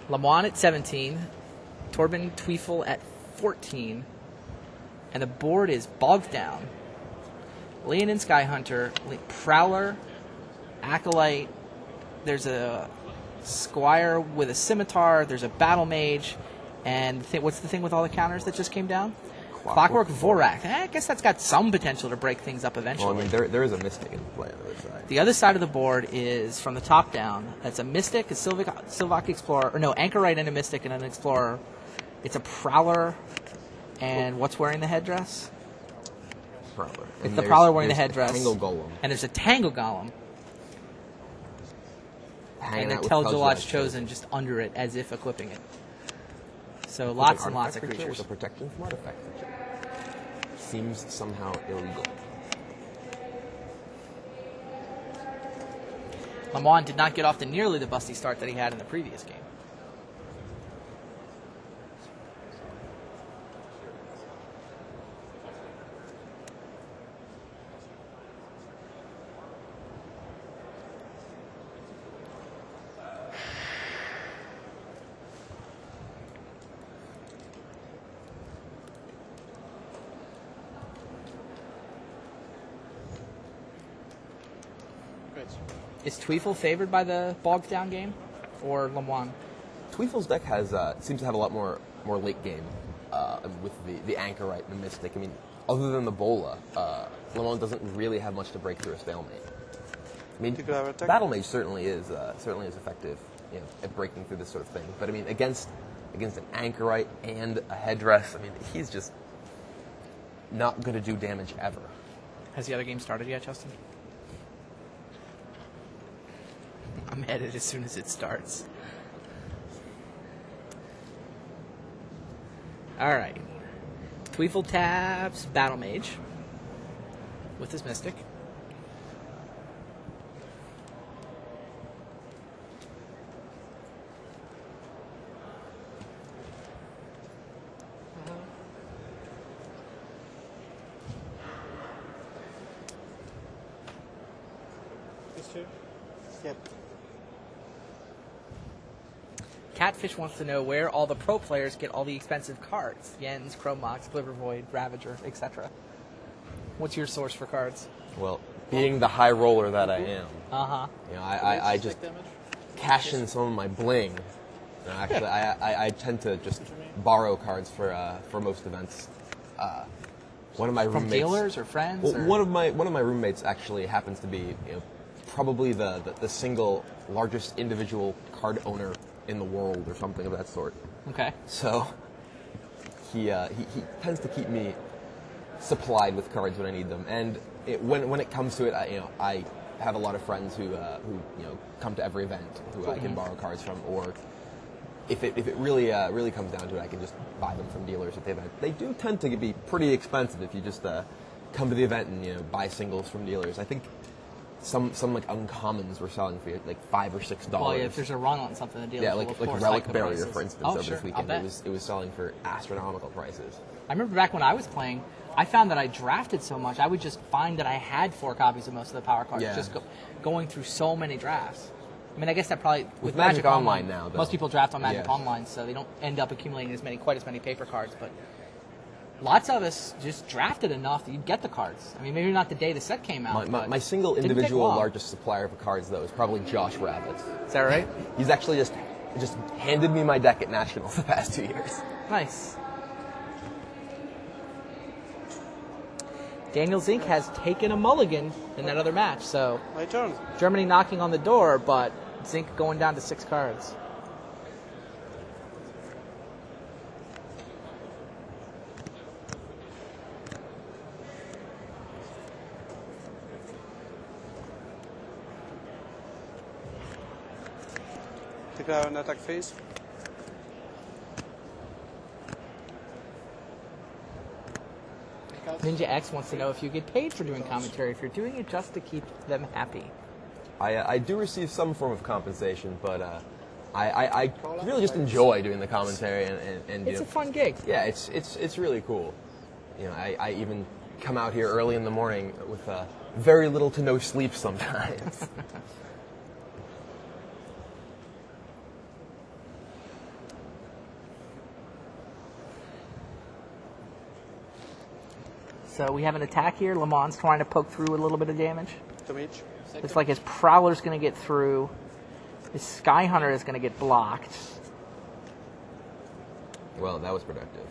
Lamont at 17, Torben Tweefel at 14, and the board is bogged down. Leonin Skyhunter, Prowler, Acolyte. There's a Squire with a Scimitar. There's a Battle Mage, and what's the thing with all the counters that just came down? Clockwork Vorak. I guess that's got some potential to break things up eventually. Well, I mean, there is a Mystic in play on the other side. The other side of the board is from the top down. That's a Mystic, a Sylvak Explorer, or no, Anchorite and a Mystic and an Explorer. It's a Prowler, and what's wearing the headdress? Prowler. It's And the Prowler wearing the there's headdress. Tangle Golem. And there's a Tangle Golem. Hanging And the out with Tel'Gelot's Tel'Gelot's Chosen just under it, as if equipping it. So With lots an and lots of artifact creature creatures. With a protection from artifact creature. Seems somehow illegal. Lamont did not get off to nearly the busty start that he had in the previous game. Great. Is Tweefel favored by the bogged down game, or Lamont? Tweefel's deck seems to have a lot more late game with the Anchorite and the Mystic. I mean, other than the Bola, Lamont doesn't really have much to break through a stalemate. I mean, Particular attack? Battle Mage certainly is effective, at breaking through this sort of thing. But I mean, against an Anchorite and a headdress, I mean, he's just not going to do damage ever. Has the other game started yet, Justin? I'm headed as soon as it starts. All right. Tweefel taps Battle Mage with his Mystic. These two? Yep. Catfish wants to know where all the pro players get all the expensive cards. Jens, Chromox, Glivervoid, Ravager, etc. What's your source for cards? Well, being the high roller that I am, Uh-huh. I just Stick damage? cash in some of my bling. Actually, I tend to just borrow cards for most events. One of my From roommates, dealers or friends? well, or? one of my roommates actually happens to be probably the single largest individual card owner in the world or something of that sort. Okay. So he tends to keep me supplied with cards when I need them. And when it comes to it, I have a lot of friends who come to every event who I can borrow cards from, or if it really comes down to it, I can just buy them from dealers at the event. They do tend to be pretty expensive if you just come to the event and buy singles from dealers. I think some like uncommons were selling for like $5 or $6. Well, yeah, if there's a run on something, the deal Yeah, will, like of a course, relic hike the barrier, prices. for instance, Oh, over sure, this I'll weekend. bet. It was selling for astronomical prices. I remember back when I was playing, I found that I drafted so much, I would just find that I had 4 copies of most of the power cards, Yeah. just going through so many drafts. I mean, I guess that probably With Magic Online now, though. most people draft on Magic Yeah. Online, so they don't end up accumulating quite as many paper cards. But lots of us just drafted enough that you'd get the cards. I mean, maybe not the day the set came out. My single didn't take individual long. largest supplier of cards, though, is probably Josh Rabbit. Is that right? He's actually just handed me my deck at Nationals the past 2 years. Nice. Daniel Zink has taken a mulligan in that other match, so My turn. Germany knocking on the door, but Zink going down to 6 cards. Declare an attack phase. Ninja X wants to know if you get paid for doing commentary, if you're doing it just to keep them happy. I do receive some form of compensation, but I really just enjoy doing the commentary and It's a fun gig. yeah, it's really cool. You know, I even come out here early in the morning with very little to no sleep sometimes. So we have an attack here. Le Mans trying to poke through a little bit of damage. Damage. Looks like his Prowler's going to get through. His Sky Hunter is going to get blocked. Well, that was productive.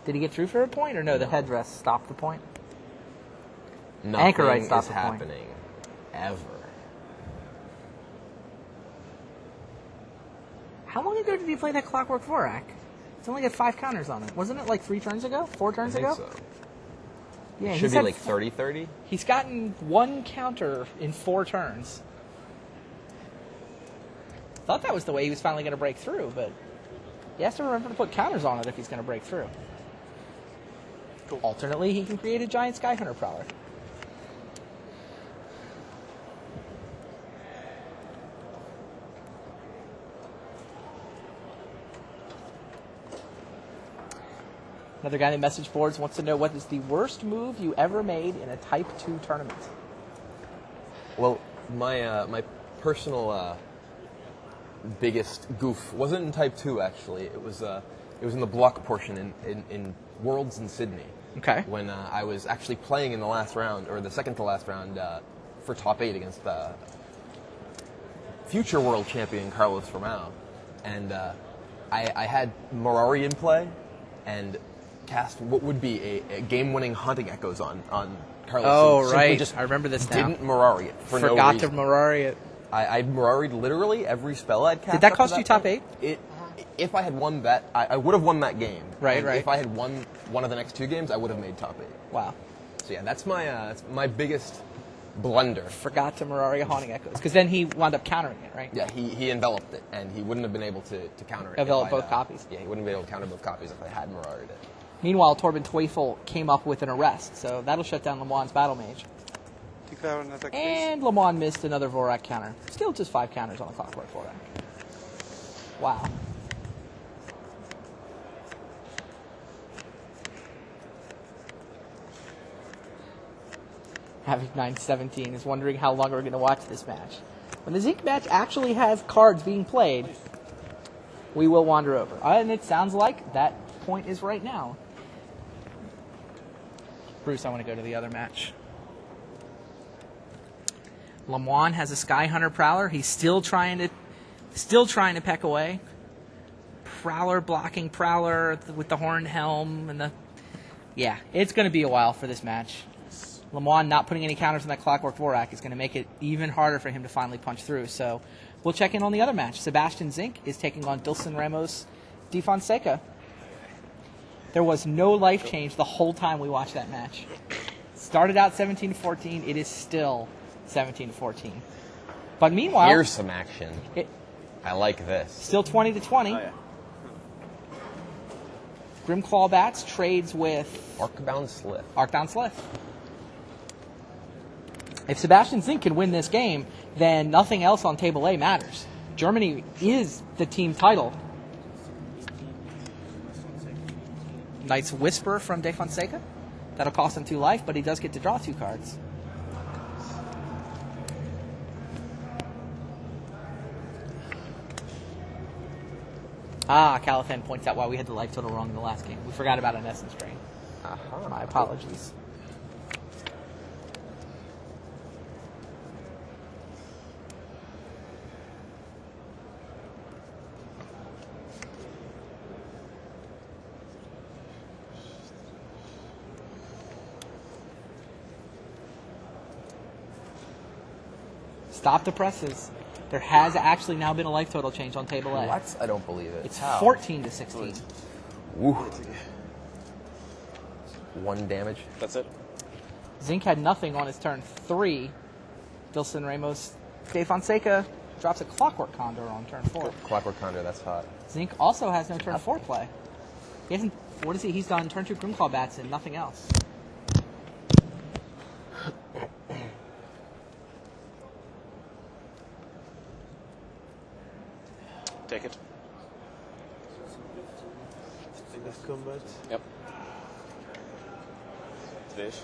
Did he get through for a point, or no? The headdress stopped the point. Nothing Anchorite stopped is the point. happening ever. How long ago did he play that Clockwork Vorak? It's only got 5 counters on it. Wasn't it like 3 turns ago? 4 I turns think ago? so. Yeah, Should he's be had like 30-30. He's gotten 1 counter in 4 turns. Thought that was the way he was finally going to break through, but he has to remember to put counters on it if he's going to break through. Cool. Alternately, he can create a giant Sky Hunter Prowler. Another guy in the message boards wants to know what is the worst move you ever made in a Type 2 tournament. Well, my personal biggest goof wasn't in Type 2, actually. It was in the block portion in Worlds in Sydney. Okay. When I was actually playing in the last round, or the second to last round, for top 8 against future world champion Carlos Romao. And I had Mirari in play and cast what would be a game-winning Haunting Echoes on Carlos. Oh, Simply right. Just I remember this now. Didn't Mirari it for no Forgot to reason. Mirari it. I Mirari'd literally every spell I'd cast. Did that up to cost you top point. 8? If I had won that, I would have won that game. Right, And right. If I had won one of the next 2 games, I would have made top 8. Wow. So yeah, that's my biggest blunder. Forgot to Mirari a Haunting Echoes. Because then he wound up countering it, right? Yeah, he enveloped it, and he wouldn't have been able to counter it. if Envelop I'd, both copies. Yeah, he wouldn't have been able to counter both copies if I had Mirari'd it. Meanwhile, Torben Teufel came up with an arrest, so that'll shut down Le Mans Battle Mage. Declare an attack phase. And Le Mans missed another Vorak counter. Still just 5 counters on a Clockwork Vorak. Wow. Havoc 917 is wondering how long we're going to watch this match. When the Zeke match actually has cards being played, we will wander over. And it sounds like that point is right now. Bruce, I want to go to the other match. Lemoine has a Sky Hunter Prowler. He's still trying to peck away. Prowler blocking Prowler with the horned helm and yeah, it's going to be a while for this match. Lemoine not putting any counters on that Clockwork Vorak is going to make it even harder for him to finally punch through. So we'll check in on the other match. Sebastian Zink is taking on Dilson Ramos de Fonseca. There was no life change the whole time we watched that match. Started out 17-14. It is still 17-14. But meanwhile, Here's some action. I like this. Still 20-20. Oh, yeah. Grimclaw Bats trades with Arcbound Slith. Arcbound Slith. If Sebastian Zink can win this game, then nothing else on table A matters. Germany is the team title. Nice whisper from De Fonseca. That'll cost him 2 life, but he does get to draw 2 cards. Califen points out why we had the life total wrong in the last game. We forgot about an essence drain. My apologies. Stop the presses. There has actually now been a life total change on table A. What? I don't believe it. It's 14 to 16. Woo. 1 damage. That's it. Zink had nothing on his turn 3. Dilson Ramos. De Fonseca drops a Clockwork Condor on turn 4. Clockwork Condor, that's hot. Zink also has no turn 4 play. He hasn't. What is he? He's done turn 2 Grimclaw bats and nothing else. Take it. Combat. Yep. Fish.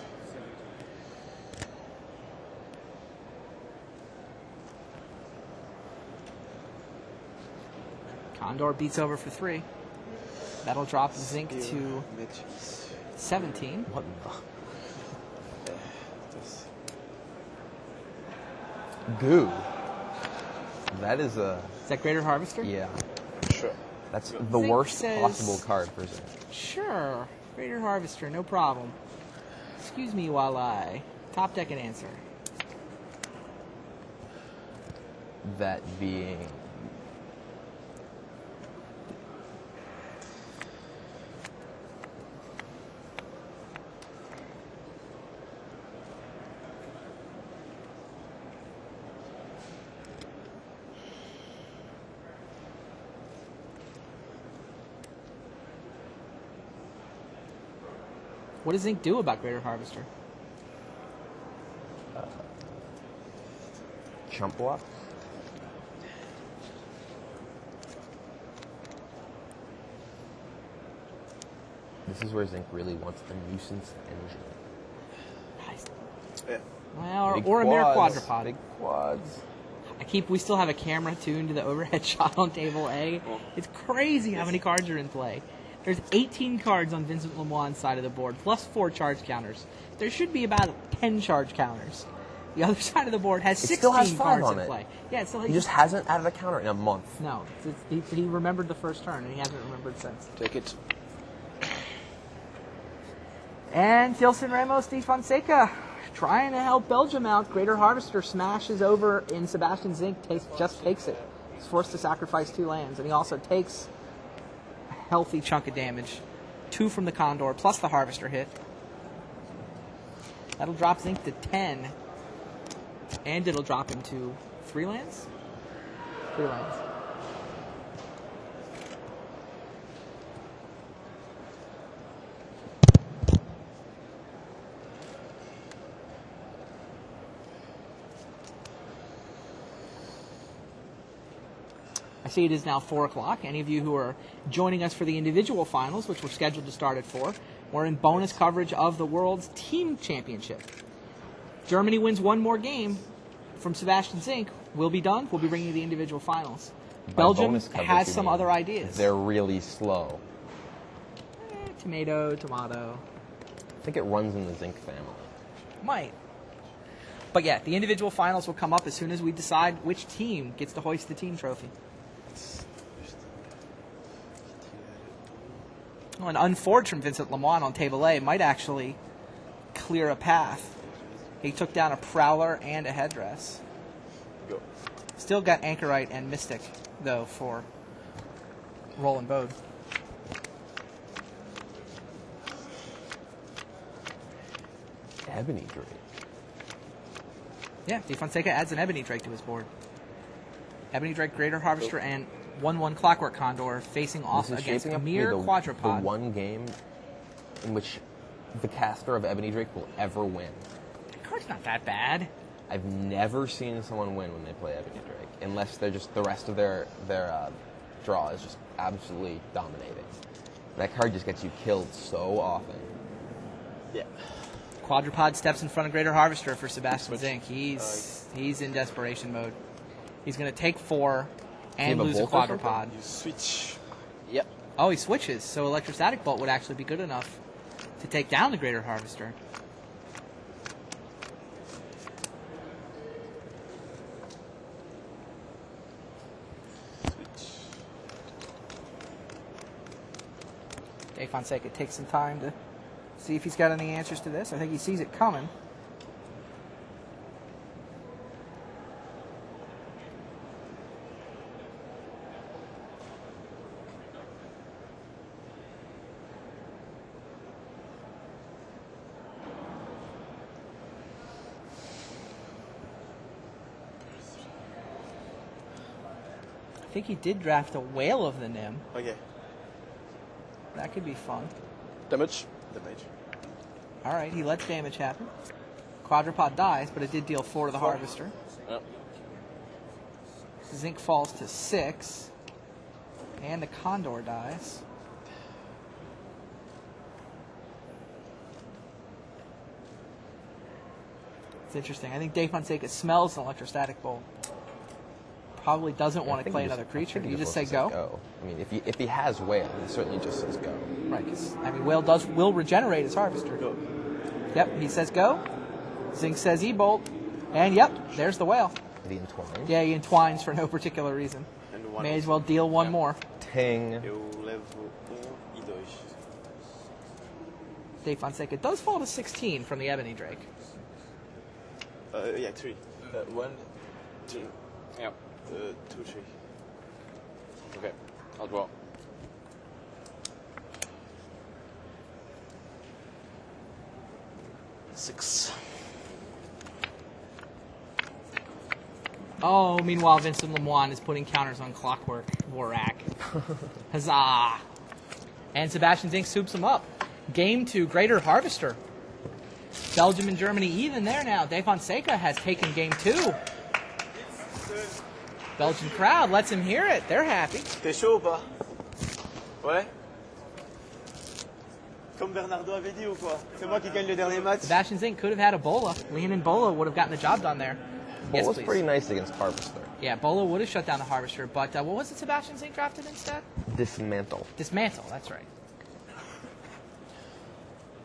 Condor beats over for 3. That'll drop Zink to 17. What the? Goo. That is a... Is that Greater Harvester? Yeah. Sure. That's the Zink worst says- possible card for Zink. Sure. Greater Harvester, no problem. Excuse me while I top deck an answer. That being... What does Zink do about Greater Harvester? Chump block? This is where Zink really wants the nuisance engine. Nice. Yeah. Well, Big or a mere quads. quadrupod. Big quads. We still have a camera tuned to the overhead shot on table A. It's crazy how many cards are in play. There's 18 cards on Vincent Lemoine's side of the board, plus 4 charge counters. There should be about 10 charge counters. The other side of the board has 16 still has 5 cards on in it. play. Yeah, it still He just hasn't added a counter in a month. No, he remembered the first turn, and he hasn't remembered since. Take it. And Dilson Ramos de Fonseca trying to help Belgium out. Greater Harvester smashes over in Sebastian Zink, just takes it. He's forced to sacrifice 2 lands, and he also takes a healthy chunk of damage. 2 from the Condor, plus the Harvester hit. That'll drop Zink to 10. And it'll drop him to 3 lands? 3 lands. I see it is now 4 o'clock. Any of you who are joining us for the individual finals, which were scheduled to start at 4, we're in bonus coverage of the World's Team Championship. Germany wins 1 more game from Sebastian Zink. We'll be done. We'll be bringing you the individual finals. By Belgium bonus coverage, has you some mean other ideas. They're really slow. Tomato. I think it runs in the Zink family. Might. But yeah, the individual finals will come up as soon as we decide which team gets to hoist the team trophy. Well, an unforged from Vincent Lemoine on table A might actually clear a path. He took down a Prowler and a Headdress. Go. Still got Anchorite and Mystic, though, for Roland Bode. Ebony Drake. Yeah, De Fonseca adds an Ebony Drake to his board. Ebony Drake, Greater Harvester, and 1/1 Clockwork Condor facing off This is against shaping up to be Mere the Quadrupod. one game in which the caster of Ebony Drake will ever win. That card's not that bad. I've never seen someone win when they play Ebony Drake, unless they're just the rest of their draw is just absolutely dominating. That card just gets you killed so often. Yeah. Quadrupod steps in front of Greater Harvester for Sebastian Zink. He's in desperation mode. He's going to take 4 and have a lose a bolt or quadrupod. You switch. Yep. Oh, he switches, so Electrostatic Bolt would actually be good enough to take down the Greater Harvester. Dave Fonseca takes some time to see if he's got any answers to this. I think he sees it coming. I think he did draft a Whale of the Nim. Okay. That could be fun. Damage. Damage. All right, he lets damage happen. Quadrupod dies, but it did deal 4 to the Harvester. Yep. Zink falls to 6. And the Condor dies. It's interesting. I think Dave Fonseca smells an Electrostatic Bolt. Probably doesn't want to play another creature. Do you just say go? I mean, if he has Whale, he certainly just says go. Right, because I mean, Whale will regenerate his Harvester. Go. Yep, he says go. Zink says E-Bolt. And yep, there's the Whale. The entwine. Yeah, he entwines for no particular reason. And one May as well deal one more. Ting. Eu levo 1 e 2. Dave Fonseca does fall to 16 from the Ebony Drake. Yeah, 3. 1, 2. Yeah. 2, 3. Okay. I'll draw. Six. Oh, meanwhile, Vincent Lemoine is putting counters on Clockwork Vorak. Huzzah! And Sebastian Zink soups him up. Game 2, Greater Harvester. Belgium and Germany even there now. Dave Fonseca has taken game 2. Belgian crowd lets him hear it. They're happy. T'es chaud ou pas? Ouais? Comme Bernardo avait dit ou quoi? C'est moi qui gagne le dernier match? Sebastian Zink could have had a Bola. Leonin Bola would have gotten the job done there. Yes, Bola's please. pretty nice against Harvester. Yeah, Bola would have shut down the Harvester, but what was it Sebastian Zink drafted instead? Dismantle. Dismantle, that's right.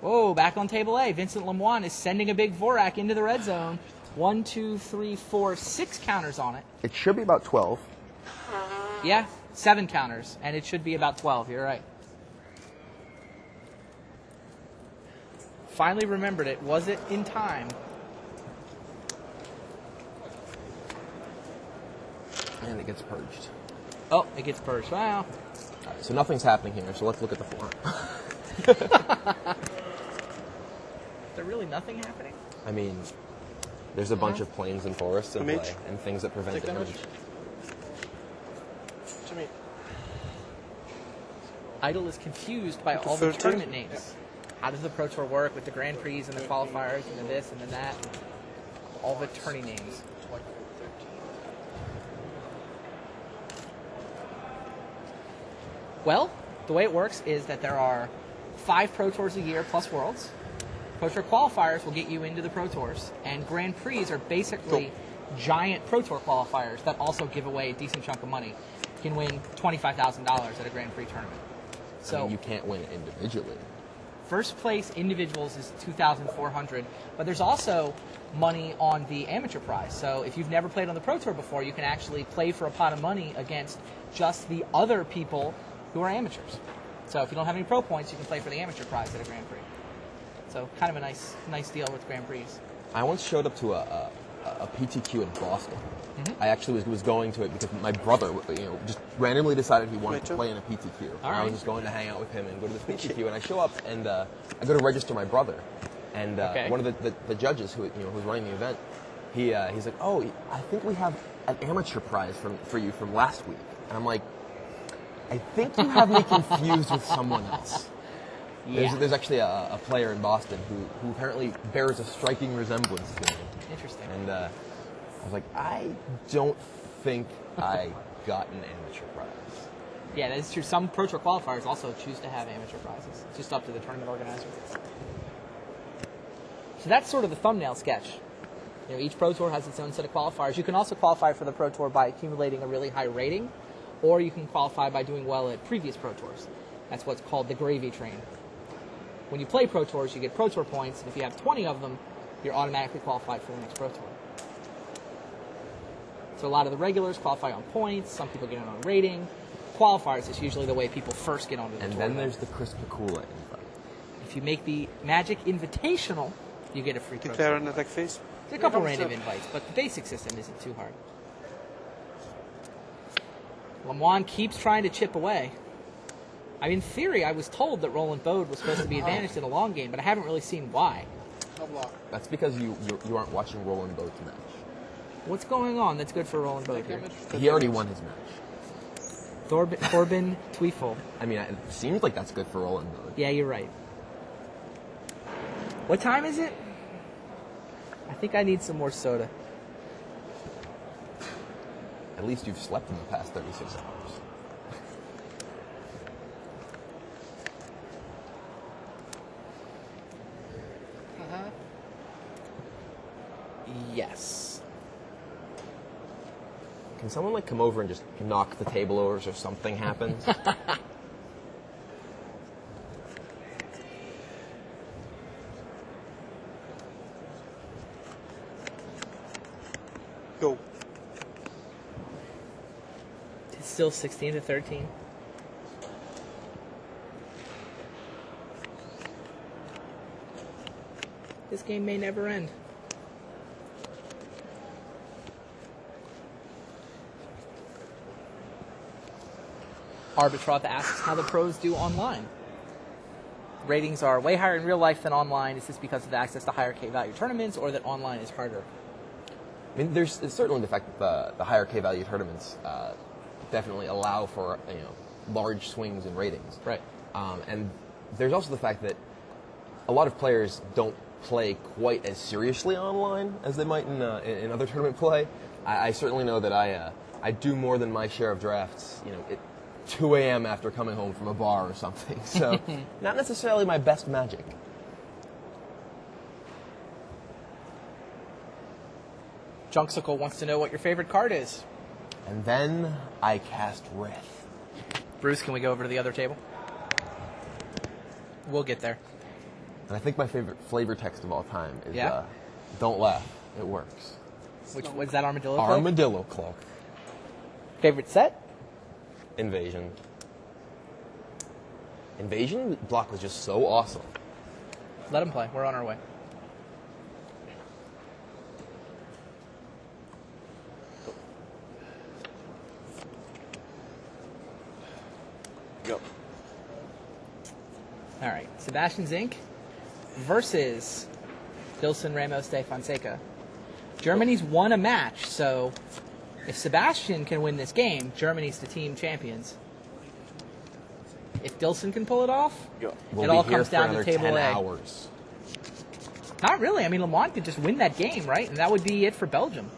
Whoa, back on table A. Vincent Lemoine is sending a big Vorak into the red zone. 1, 2, 3, 4, 6 counters on it. It should be about 12. Yeah, 7 counters, and it should be about 12. You're right. Finally remembered it. Was it in time? And it gets purged. Oh, it gets purged. Wow. All right, so nothing's happening here, so let's look at the form. Is there really nothing happening? I mean, there's a bunch of plains and forests in Mage. play, and things that prevent Take damage. damage. To me. Idol is confused by all the 13? tournament names. How does the Pro Tour work with the Grand Prix and the qualifiers and the this and the that? All the tourney names. Well, the way it works is that there are 5 Pro Tours a year plus Worlds. Pro Tour qualifiers will get you into the Pro Tours, and Grand Prix are basically giant Pro Tour qualifiers that also give away a decent chunk of money. You can win $25,000 at a Grand Prix tournament. So I mean, you can't win individually. first place individuals is $2,400, but there's also money on the amateur prize. So if you've never played on the Pro Tour before, you can actually play for a pot of money against just the other people who are amateurs. So if you don't have any pro points, you can play for the amateur prize at a Grand Prix. So kind of a nice deal with Grand Prix. I once showed up to a PTQ in Boston. I actually was going to it because my brother, just randomly decided he wanted to play in a PTQ. And I was just going to hang out with him and go to this PTQ. And I show up and I go to register my brother. And one of the judges who's running the event, he's like, "Oh, I think we have an amateur prize for you from last week." And I'm like, "I think you have me confused with someone else." Yeah. There's actually a player in Boston who apparently bears a striking resemblance to me. Interesting. And I was like, I don't think I got an amateur prize. Yeah, that is true. Some Pro Tour qualifiers also choose to have amateur prizes. It's just up to the tournament organizer. So that's sort of the thumbnail sketch. You know, each Pro Tour has its own set of qualifiers. You can also qualify for the Pro Tour by accumulating a really high rating, or you can qualify by doing well at previous Pro Tours. That's what's called the gravy train. When you play Pro Tours, you get Pro Tour points, and if you have 20 of them, you're automatically qualified for the next Pro Tour. So a lot of the regulars qualify on points, some people get it on rating. Qualifiers is usually the way people first get onto the tour. And then there's the Chris Pikula invite. If you make the Magic Invitational, you get a free Pro Declare Tour. an attack phase. There's a couple random invites, but the basic system isn't too hard. Lemoine keeps trying to chip away. I mean, in theory, I was told that Roland Bode was supposed to be advantaged in a long game, but I haven't really seen why. That's because you aren't watching Roland Bode's match. What's going on that's good for Roland Bode here? He already won his match. Corbin Tweefel. I mean, it seems like that's good for Roland Bode. Yeah, you're right. What time is it? I think I need some more soda. At least you've slept in the past 36 hours. Yes. Can someone come over and just knock the table over so something happens? Go. It's still 16-13. This game may never end. Arbitroth asks how the pros do online. Ratings are way higher in real life than online. Is this because of the access to higher K-value tournaments, or that online is harder? I mean, there's certainly the fact that the higher K-value tournaments definitely allow for large swings in ratings. Right. And there's also the fact that a lot of players don't play quite as seriously online as they might in other tournament play. I certainly know that I do more than my share of drafts. At 2 a.m. after coming home from a bar or something. So not necessarily my best Magic. Junksicle wants to know what your favorite card is. And then I cast Wrath. Bruce, can we go over to the other table? We'll get there. And I think my favorite flavor text of all time is Yeah? Don't laugh, it works. Which was that Armadillo? Cloak? Armadillo Cloak. Favorite set? Invasion. Invasion block was just so awesome. Let him play. We're on our way. Go. All right. Sebastian Zink versus Dilson Ramos de Fonseca. Germany's won a match, so if Sebastian can win this game, Germany's the team champions. If Dilson can pull it off, Go. We'll it be all here comes for down to another table 10 A. hours. Not really. I mean, Lemoine could just win that game, right? And that would be it for Belgium.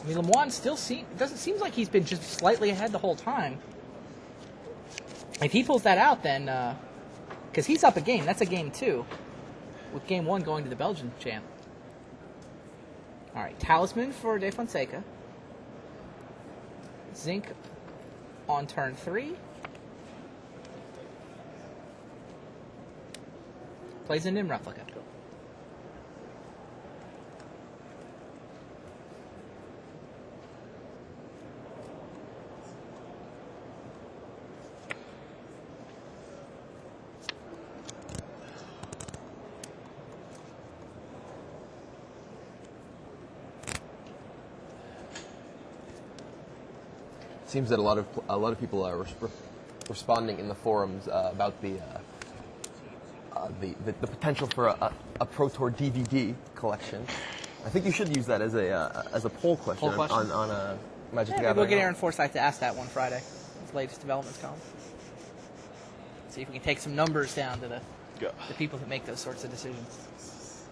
I mean, Lemoine still seems like he's been just slightly ahead the whole time. If he pulls that out, then because he's up a game, that's a game 2, with game 1 going to the Belgian champ. All right, Talisman for De Fonseca. Zink on turn 3. Plays a Nim replica. Seems that a lot of people are responding in the forums about the potential for a Pro Tour DVD collection. I think you should use that as a poll question, on a Magic the Maybe Gathering. we'll get Aaron Forsythe to ask that one Friday. His latest developments column. See if we can take some numbers down to Go. the people who make those sorts of decisions.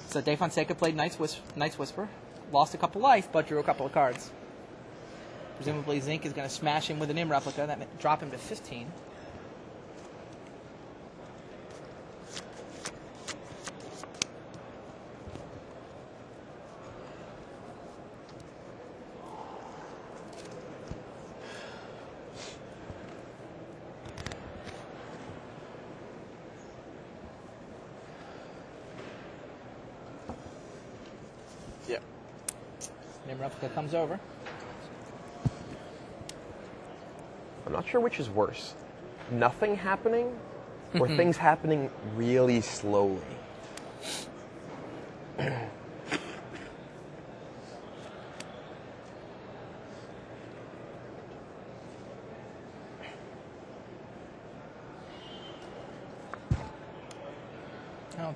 So De Fonseca played Knight's Whisper, lost a couple life, but drew a couple of cards. Presumably Zink is going to smash him with an Im replica, that may drop him to 15. Yeah. Im replica comes over. I'm not sure which is worse. Nothing happening or things happening really slowly. Oh,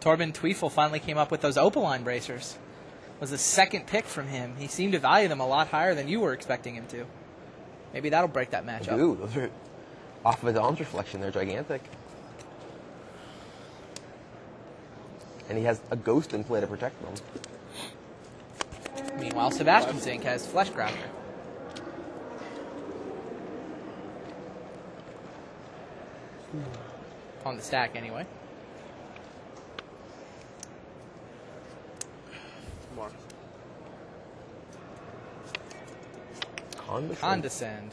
Torben Tweefel finally came up with those Opaline bracers. Was the second pick from him. He seemed to value them a lot higher than you were expecting him to. Maybe that'll break that matchup. Ooh, those are off of his arms reflection. They're gigantic. And he has a ghost in play to protect them. Meanwhile, Sebastian Zink has Flesh Grafter. On the stack, anyway. More. Condescend.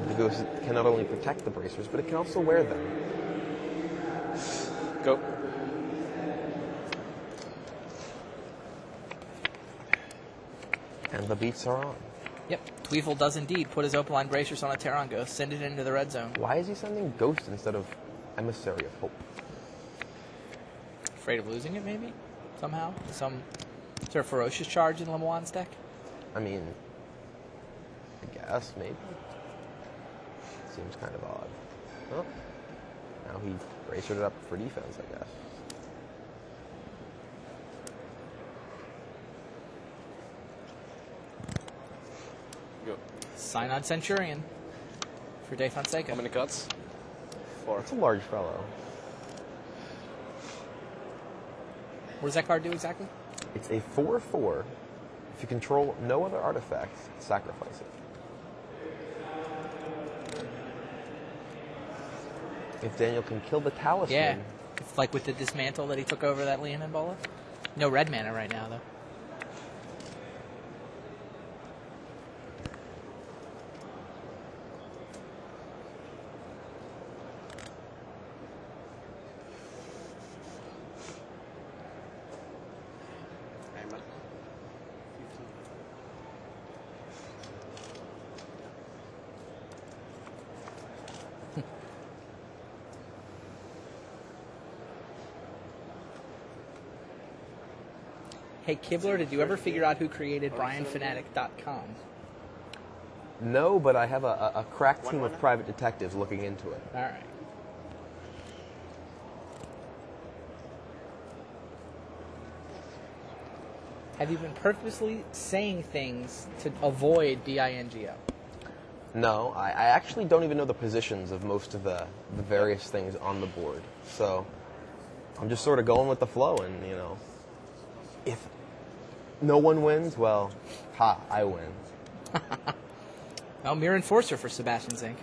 The ghost can not only protect the bracers, but it can also wear them. Go. And the beats are on. Yep, Tweefel does indeed put his Opaline bracers on a Terran Ghost, send it into the red zone. Why is he sending Ghost instead of Emissary of Hope? Afraid of losing it, maybe? Somehow? Is there a ferocious charge in Lemoine's deck? I mean, I guess, maybe. Seems kind of odd. Well, now he bracered it up for defense, I guess. Go. Synod Centurion for De Fonseca. How many cuts? 4. It's a large fellow. What does that card do exactly? It's a 4/4. If you control no other artifacts, sacrifice it. If Daniel can kill the talisman, Yeah. It's like with the dismantle that he took over that Leonin Bola. No red mana right now, though. Amen. Hey, Kibler, did you ever figure out who created BrianFanatic.com? no, but I have a crack team of private detectives looking into it. All right. Have you been purposely saying things to avoid BINGO? No, I actually don't even know the positions of most of the various things on the board. So I'm just sort of going with the flow, and, you know, if no one wins, well, I win. Oh, Mirror Enforcer for Sebastian Zink.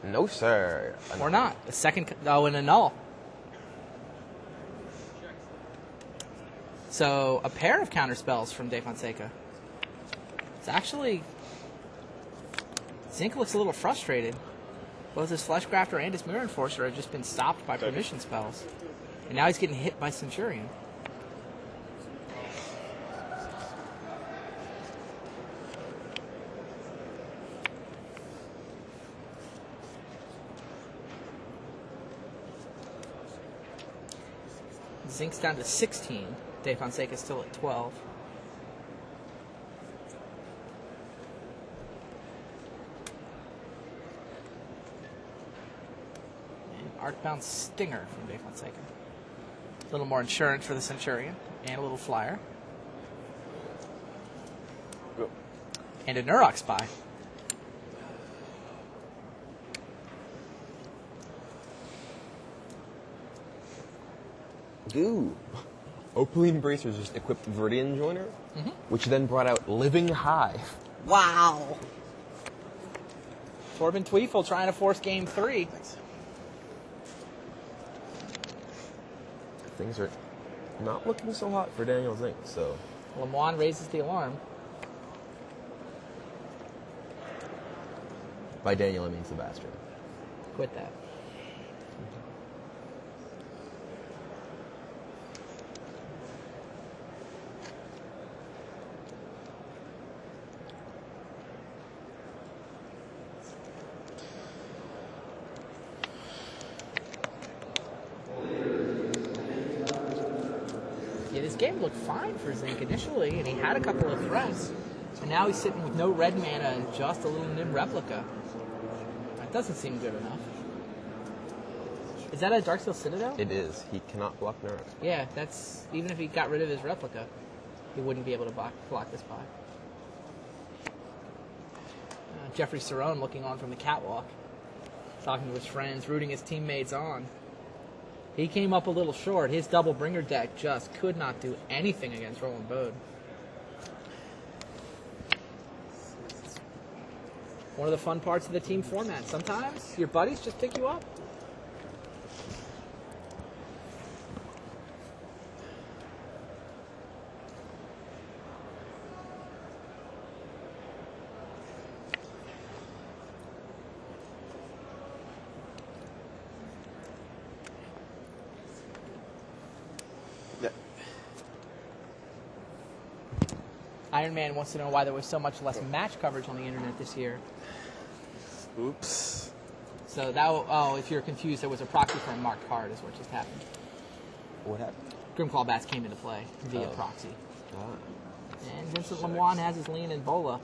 No, sir. Or not. A second, and a null. So, a pair of counter spells from De Fonseca. It's actually... Zink looks a little frustrated. Both his Fleshgrafter and his Mirror Enforcer have just been stopped by permission spells. And now he's getting hit by Centurion. Zink's down to 16. De Fonseca's still at 12. And Arcbound Stinger from De Fonseca. little more insurance for the Centurion, and a little flyer. Go. And a Nurok Spy. Ooh. Opaline Bracers just equipped Viridian Joiner, which then brought out Living Hive. Wow. Torben Tweefel trying to force game 3. Things are not looking so hot for Daniel Zink, so... Lemoine raises the alarm. By Daniel, I mean Sebastian. Quit that. Yeah, this game looked fine for Zink initially, and he had a couple of threats. And now he's sitting with no red mana and just a little Nim replica. That doesn't seem good enough. Is that a Darksteel Citadel? It is. He cannot block Nurok. Yeah, that's... Even if he got rid of his replica, he wouldn't be able to block this by. Jeffrey Cerrone looking on from the catwalk, talking to his friends, rooting his teammates on. He came up a little short. His double bringer deck just could not do anything against Roland Bode. One of the fun parts of the team format. Sometimes your buddies just pick you up. Yeah. Iron Man wants to know why there was so much less match coverage on the internet this year. Oops. So that, if you're confused, there was a proxy for a marked card is what just happened. What happened? Grimclaw Bats came into play via proxy. And Vincent Lemoine has his lean in Bola.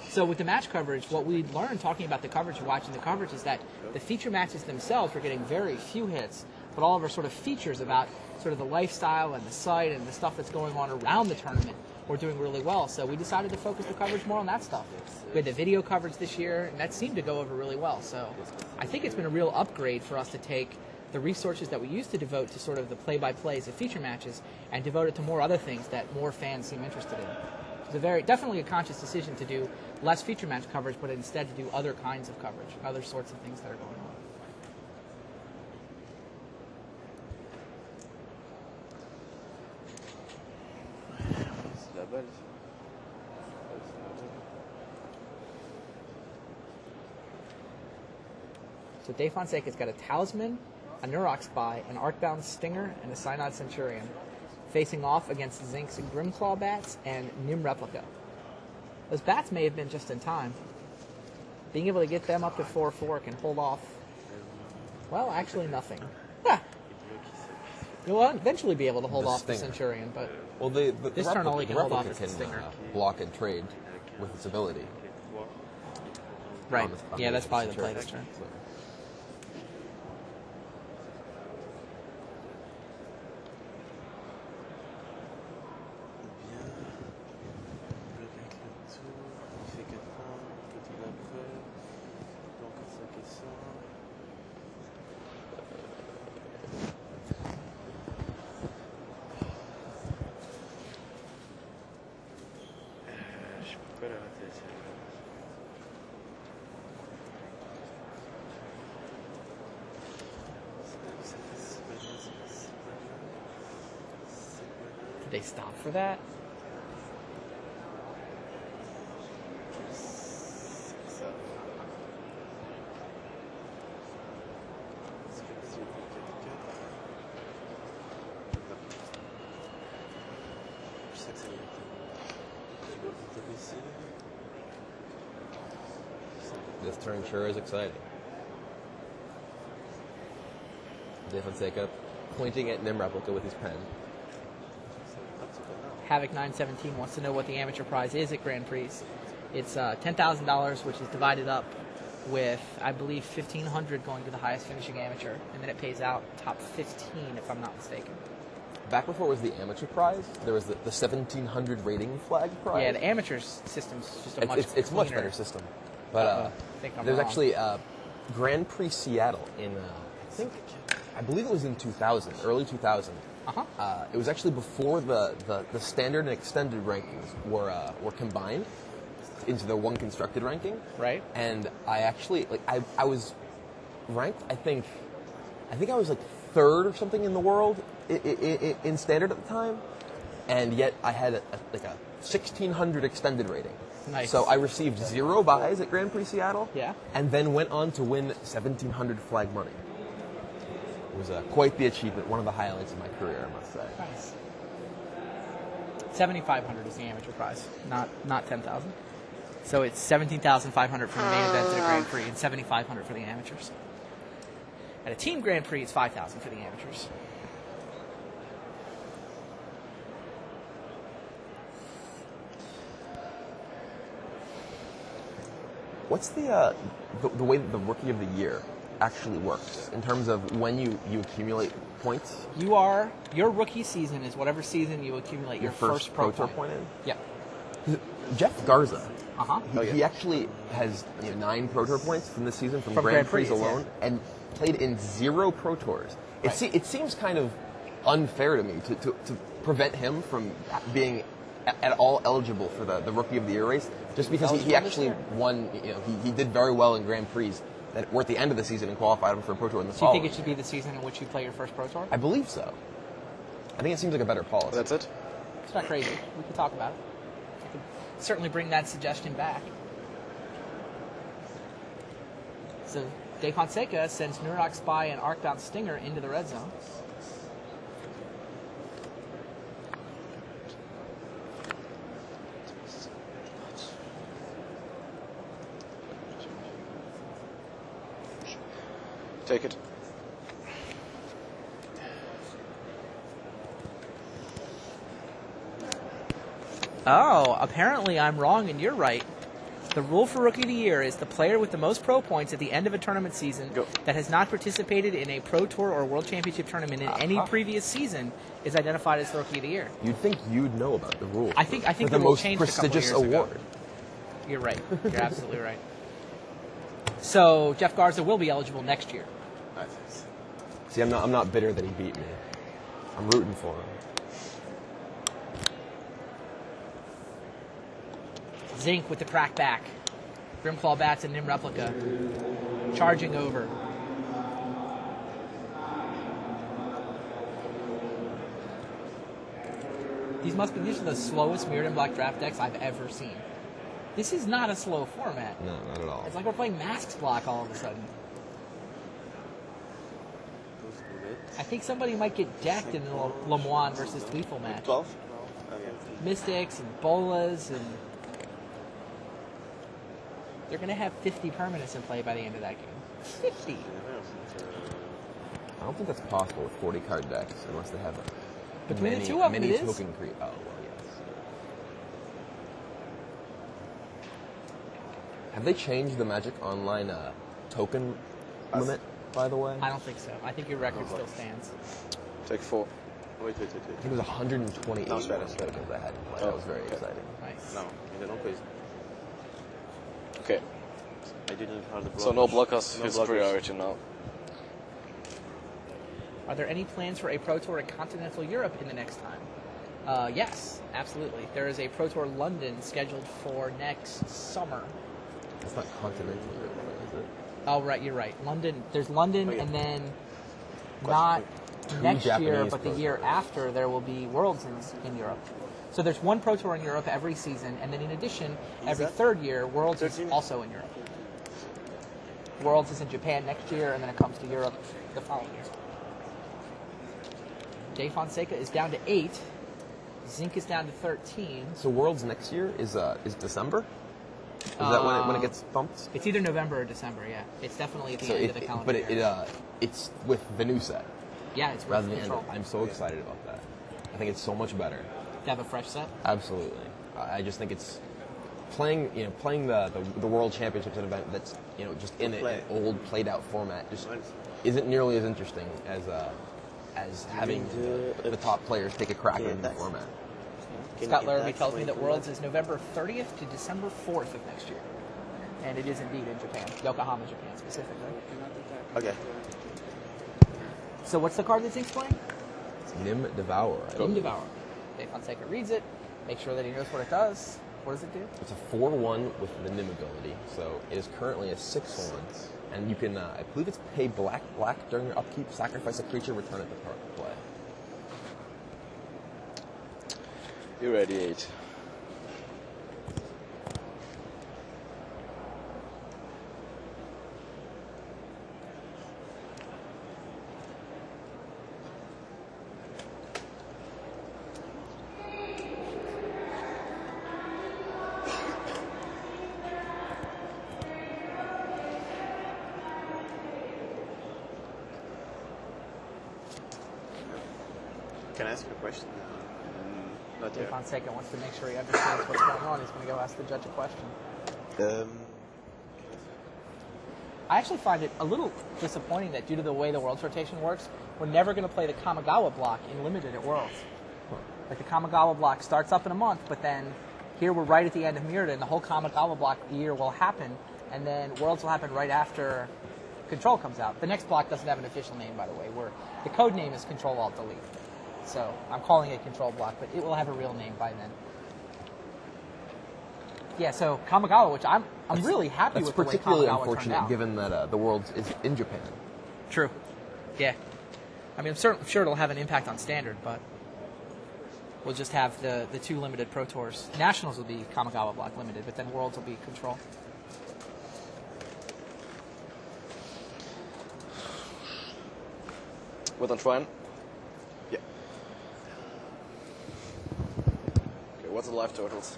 So with the match coverage, what we learned talking about the coverage and watching the coverage is that the feature matches themselves were getting very few hits, but all of our sort of features about sort of the lifestyle and the site and the stuff that's going on around the tournament were doing really well. So we decided to focus the coverage more on that stuff. We had the video coverage this year, and that seemed to go over really well. So I think it's been a real upgrade for us to take the resources that we used to devote to sort of the play-by-plays of feature matches and devote it to more other things that more fans seem interested in. It's definitely a conscious decision to do less feature match coverage, but instead to do other kinds of coverage, other sorts of things that are going on. C'est la balle. So Dave Fonseca's got a Talisman, a Nurok Spy, an Arcbound Stinger, and a Synod Centurion, facing off against Zink's Grimclaw Bats and Nim Replica. Those bats may have been just in time. Being able to get them up to 4/4 can hold off, well, actually nothing. You'll eventually be able to hold The off the Stinger. Centurion, but Well, This turn only can hold off replica as the Stinger. block and trade with its ability. right. on the- Yeah, on that's the probably the play Centurion. this turn. Bien. Bloc avec le tour. Il fait 4 points. Quand il a prêt. Donc 5 et 100. Je peux pas la rater celle-là. Ça fait 6 bananes, ça fait 6 bananes. 7 bananes. Did they stop for that? Ça. Ça fait 18 et 4, 4. Je sais que ça va être. Je vais le taper ici. This turn sure is exciting. De Fonseca pointing at Nim Replica with his pen. Havoc 917 wants to know what the amateur prize is at Grand Prix. It's $10,000, which is divided up with, I believe, 1,500 going to the highest finishing amateur, and then it pays out top 15, if I'm not mistaken. Back before it was the amateur prize, there was the 1,700 rating flag prize. Yeah, the amateur system's just a much It's much cleaner- better system. But I think I'm there's wrong. actually Grand Prix Seattle in, I believe it was in 2000, early 2000. It was actually before the standard and extended rankings were combined into the one constructed ranking. Right. And I actually, I was ranked, I think I was like third or something in the world in standard at the time. And yet I had a 1,600 extended rating. Nice. So I received 0 buys at Grand Prix Seattle. Yeah. And then went on to win 1,700 flag money. It was quite the achievement, one of the highlights of my career, I must say. Nice. 7,500 is the amateur prize, not 10,000. So it's 17,500 for the main event at a Grand Prix and 7,500 for the amateurs. At a team Grand Prix, it's 5,000 for the amateurs. What's the way that the Rookie of the Year actually works in terms of when you accumulate points? Your rookie season is whatever season you accumulate your first Pro Tour point. point in? Yeah. Jeff Garza, Uh-huh. he actually has 9 Pro Tour points from this season from From Grand Grand Prix Prix, alone, and played in 0 Pro Tours. Right. It seems kind of unfair to me to prevent him from being at all eligible for the Rookie of the Year race, just because he actually won. He did very well in Grand Prix that were at the end of the season and qualified him for a Pro Tour in the Do you following. think it should be the season in which you play your first Pro Tour? I believe so. I think it seems like a better policy. That's it? It's not crazy. We can talk about it. I could certainly bring that suggestion back. So, De Fonseca sends Nurox Spy and Arcbound Stinger into the red zone. Take it. Oh, apparently I'm wrong and you're right. The rule for Rookie of the Year is the player with the most pro points at the end of a tournament season that has not participated in a Pro Tour or World Championship tournament in any previous season is identified as the Rookie of the Year. You'd think you'd know about the rule. I think for the the rule most changed a couple prestigious years ago. award. You're right. You're absolutely right. So Jeff Garza will be eligible next year. Nice. See, I'm not bitter that he beat me. I'm rooting for him. Zink with the crack back. Grimclaw bats and Nim replica. Charging over. These are the slowest Mirrored in Black draft decks I've ever seen. This is not a slow format. No, not at all. It's like we're playing Masks Block all of a sudden. I think somebody might get decked in the Lemoine versus Tweefel match. 12? Mystics and Bolas, and they're going to have 50 permanents in play by the end of that game. 50! I don't think that's possible with 40 card decks unless they have Between the two of them, many it is. token creep. Oh, well, yes. Have they changed the Magic Online token limit, by the way? I don't think so. I think your record still stands. Take 4. Wait. I think it was 128 No, it's better. tokens I had in play. That was very exciting. Nice. No, you don't please. Okay. I didn't have the blockers. So no blockers No is blockers. priority now. Are there any plans for a Pro Tour in continental Europe in the next time? Yes, absolutely. There is a Pro Tour London scheduled for next summer. It's not continental, is it? Oh, right, you're right. London. There's London, yeah. and then not next year, Japanese but the Pro year Tours. after, there will be Worlds in Europe. So there's one Pro Tour in Europe every season, and then in addition, every third year, Worlds is also in Europe. Worlds is in Japan next year, and then it comes to Europe the following year. De Fonseca is down to 8. Zink is down to 13. So Worlds next year is December? Is that when it gets bumped? It's either November or December, yeah. It's definitely at the end of the calendar But year. it's with the new set Yeah, it's rather than with the end. control. I'm so excited about that. I think it's so much better. To have a fresh set. Absolutely. I just think it's playing the World Championships, an event that's just in an old played out format, just isn't nearly as interesting as having the top players take a crack at the format. Scott Larrabee tells me that Worlds is November 30th to December 4th of next year. And it is indeed in Japan, Yokohama, Japan specifically. Okay. So what's the card that Zink's playing? Nim Devourer. Nim Devourer. Dave Fonseca reads it, make sure that he knows what it does. What does it do? It's a 4/1 with the Nim ability, so it is currently a 6/1, and you can, I believe it's pay black during your upkeep, sacrifice a creature, return it to play. Irradiate. Can I ask you a question? Not Dave yet. Fonseca wants to make sure he understands what's going on. He's going to go ask the judge a question. I actually find it a little disappointing that due to the way the Worlds rotation works, we're never going to play the Kamigawa block in Limited at Worlds. Like the Kamigawa block starts up in a month, but then here we're right at the end of Mirrodin, and the whole Kamigawa block year will happen, and then Worlds will happen right after Control comes out. The next block doesn't have an official name, by the way. The code name is Control-Alt-Delete. So I'm calling it Control block, but it will have a real name by then. Yeah, so Kamigawa, which I'm really happy with the way Kamigawa turned out. That's particularly unfortunate given that the Worlds is in Japan. True. Yeah. I mean, I'm sure it'll have an impact on Standard, but we'll just have the two limited Pro Tours. Nationals will be Kamigawa block limited, but then Worlds will be Control. With on Shrine? Yeah. Okay, what's the life totals?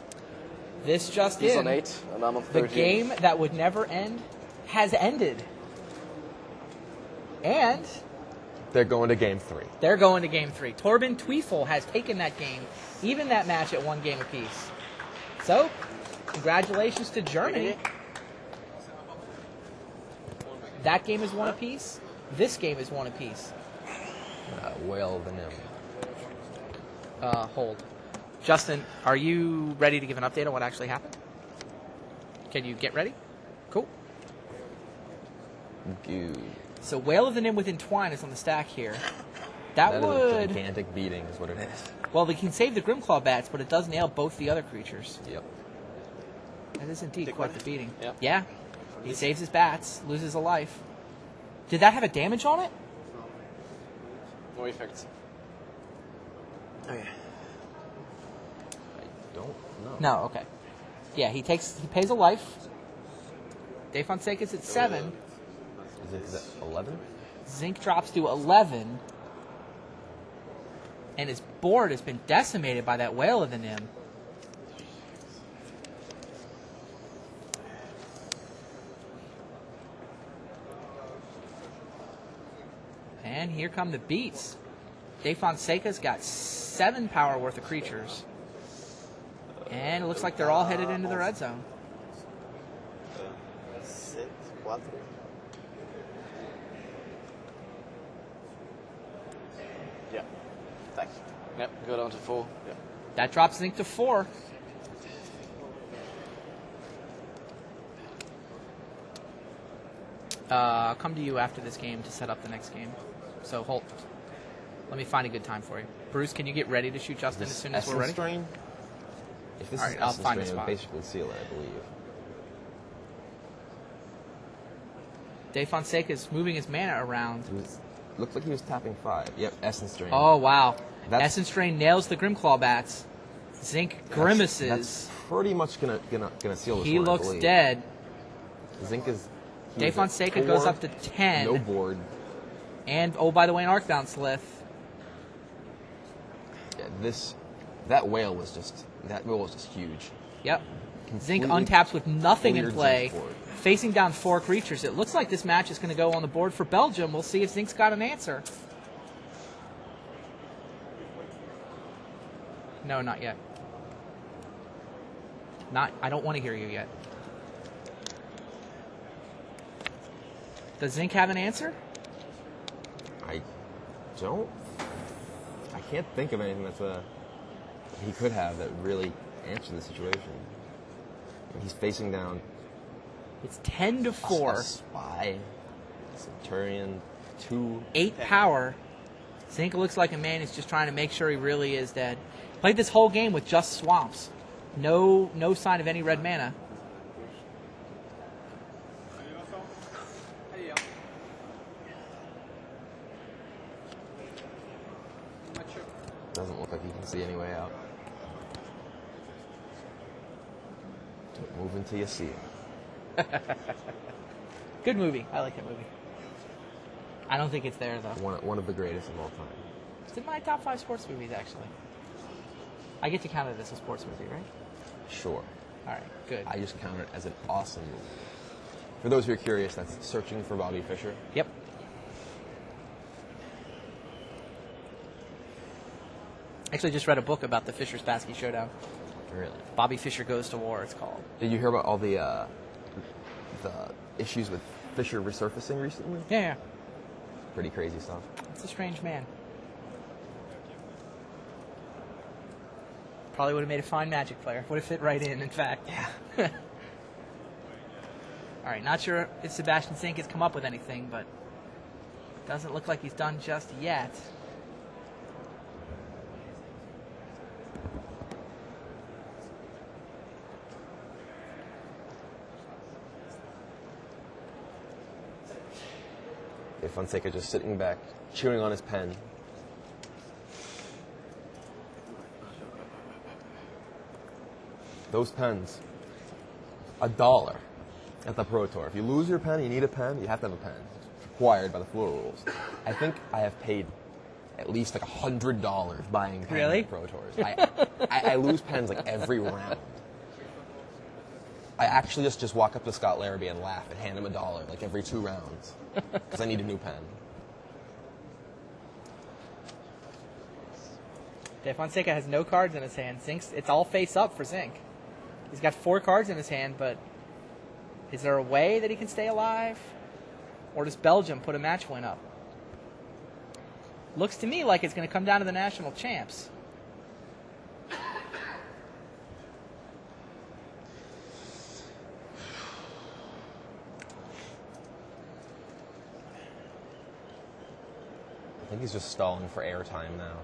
This just He's in. on 8, and I'm on The 13. game that would never end has ended. And They're going to Game 3. they're going to Game 3. Torben Tweefel has taken that game, even that match at 1 game apiece. So, congratulations to Germany. That game is 1 apiece. This game is 1 apiece. Whale of the Nim. Hold. Justin, are you ready to give an update on what actually happened? Can you get ready? Cool. Good. So Whale of the Nim with Entwine is on the stack here. That That is a would... gigantic beating is what it is. Well, we can save the Grimclaw bats, but it does nail both the other creatures. Yep. That is indeed quite the beating. Yep. Yeah. He saves his bats, loses a life. Did that have a damage on it? No effects. Okay. I don't know. No, okay. Yeah, he pays a life. Dave Fonseca's at 7. Is it 11? Zink drops to 11. And his board has been decimated by that Whale of the Nim. And here come the beats. Dave Fonseca's got 7 power worth of creatures. And it looks like they're all headed into the red zone. 6, 4. Yeah. Thanks. Yep, go down to 4. Yeah. That drops Zink to 4. I'll come to you after this game to set up the next game. So hold. Let me find a good time for you. Bruce, can you get ready to shoot Justin as soon as we're ready? Strain? If this All is right, I'll Essence find a Strain, it would spot. basically seal it, I believe. Dave Fonseca is moving his mana around. Looked like he was tapping 5. Yep, Essence Strain. Oh, wow. That's- Essence Drain nails the Grimclaw bats. Zink grimaces. That's pretty much gonna seal this He one, I looks believe. dead. Zinc is. he Dave was at Fonseca 4, goes up to 10. No board. And, oh, by the way, an Arcbound Slith. Yeah, that whale was just huge. Yep. Zink Completely untaps with nothing in cleared play, Zink's board. facing down 4 creatures. It looks like this match is going to go on the board for Belgium. We'll see if Zink's got an answer. No, not yet. I don't want to hear you yet. Does Zink have an answer? I can't think of anything he could have that really answered the situation. He's facing down It's 10-4. a spy, Centurion, 2. 8 power. Zink looks like a man who's just trying to make sure he really is dead. Played this whole game with just swamps. No sign of any red mana. Doesn't look like he can see any way out. Don't move until you see it. Good movie. I like that movie. I don't think it's there, though. One of the greatest of all time. It's in my top 5 sports movies, actually. I get to count it as a sports movie, right? Sure. All right, good. I just count it as an awesome movie. For those who are curious, that's Searching for Bobby Fischer. Yep. Actually, just read a book about the Fischer-Spassky showdown. Really? Bobby Fischer Goes to War, it's called. Did you hear about all the issues with Fischer resurfacing recently? Yeah. Pretty crazy stuff. It's a strange man. Probably would have made a fine Magic player. Would have fit right in fact. Yeah. All right, not sure if Sebastian Zink has come up with anything, but doesn't look like he's done just yet. Fonseca just sitting back, chewing on his pen. Those pens, $1 at the Pro Tour. If you lose your pen, you need a pen, you have to have a pen. It's required by the floor rules. I think I have paid at least like $100 buying pens Really? at Pro Tours. I lose pens like every round. I actually just walk up to Scott Larrabee and laugh and hand him $1 like every 2 rounds because I need a new pen. De Fonseca has no cards in his hand. Zink's, it's all face up for Zink. He's got 4 cards in his hand, but is there a way that he can stay alive? Or does Belgium put a match win up? Looks to me like it's going to come down to the national champs. I think he's just stalling for airtime now.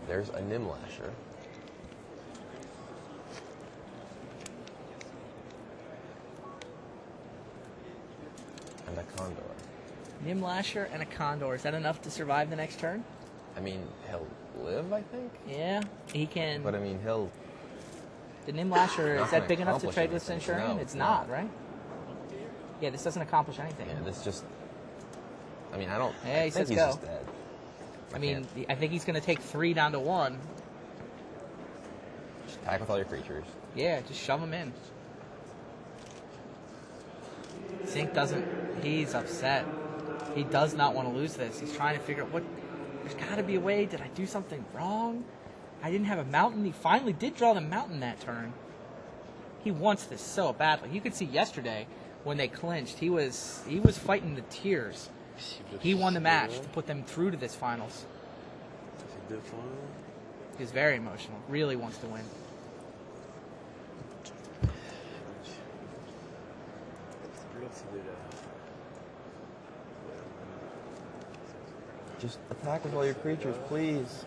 There's a Nimlasher. And a Condor. Nimlasher and a Condor. Is that enough to survive the next turn? I mean, he'll live, I think. Yeah, he can. But I mean, he'll... The Nimlasher, Not is that gonna big enough to accomplish trade with anything. Centurion? No, It's it's not, not. right? Yeah, this doesn't accomplish anything. Yeah, this just... I mean, I don't... Yeah, I he think says he's go. just dead. I mean, can't. I think he's going to take 3 down to 1. Just attack with all your creatures. Yeah, just shove him in. Zink doesn't... He's upset. He does not want to lose this. He's trying to figure out what... There's got to be a way. Did I do something wrong? I didn't have a mountain. He finally did draw the mountain that turn. He wants this so badly. You could see yesterday when they clinched, he was fighting the tears. He won the match to put them through to this finals. Ça fait 2 points. He was very emotional. Really wants to win. Bloc, c'est de la... Just attack with all your creatures, please.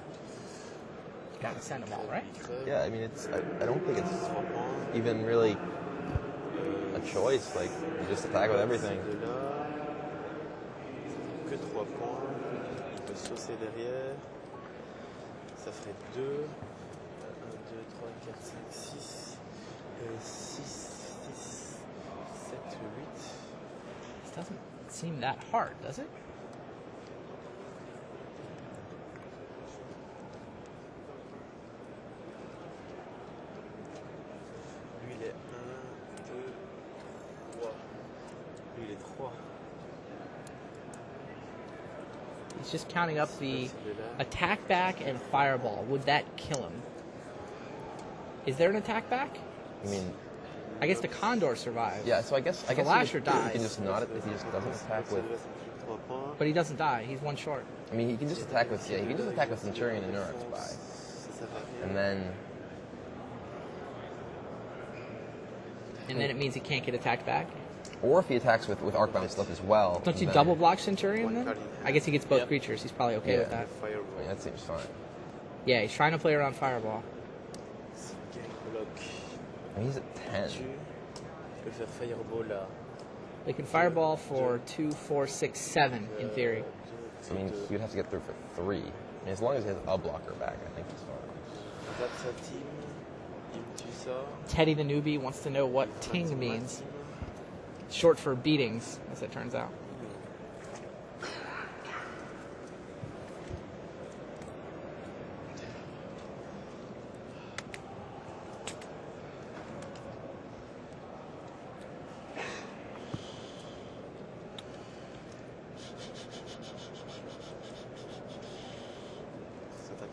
Got to send them all, right? Yeah, I mean, it's... I don't think it's even really a choice. Like, you just attack with everything. De là. Que 3 points. Je peux saucer derrière. Ça ferait 2. 1, 2, 3, 4, 5, 6. 6, 6, 7, 8. This doesn't seem that hard, does it? Lui, il est 1, 2, les trois. He's just counting up the attack back and fireball. Would that kill him? Is there an attack back? I mean, I guess the Condor survives. yeah. So I guess The Lasher he dies. can just not. He just doesn't attack with. 3 points. But he doesn't die. He's one short. I mean, he can just attack with. Yeah, he can just attack with Centurion and Neurox Spy, Ça sert à rien. and then. And then it means he can't get attacked back. Or if he attacks with Arcbound stuff as well. Don't you then- double block Centurion then? I guess he gets both Yep. creatures. He's probably okay with Yeah. that. I Fireball. mean, that seems fine. Yeah, he's trying to play around fireball. Gang block. I mean, he's at 10. Tu peux faire fireball là. They can fireball for 2, 4, 6, 7 in theory. So, I mean, he would have to get through for 3. I mean, as long as he has a blocker back, I think he's fine. Tape sa team. Il me tue ça. Teddy the newbie wants to know what ting means. Short for beatings, as it turns out. Ça tape.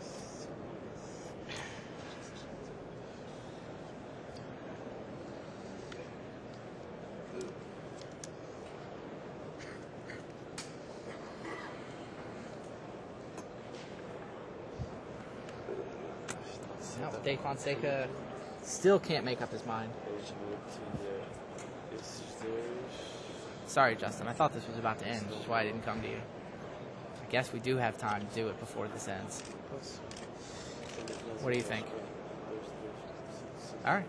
No, Dave Fonseca still can't make up his mind. Je vais utiliser Sorry, Justin. I thought this was about to end, which is why I didn't come to you. I guess we do have time to do it before this ends. What do you think? All right.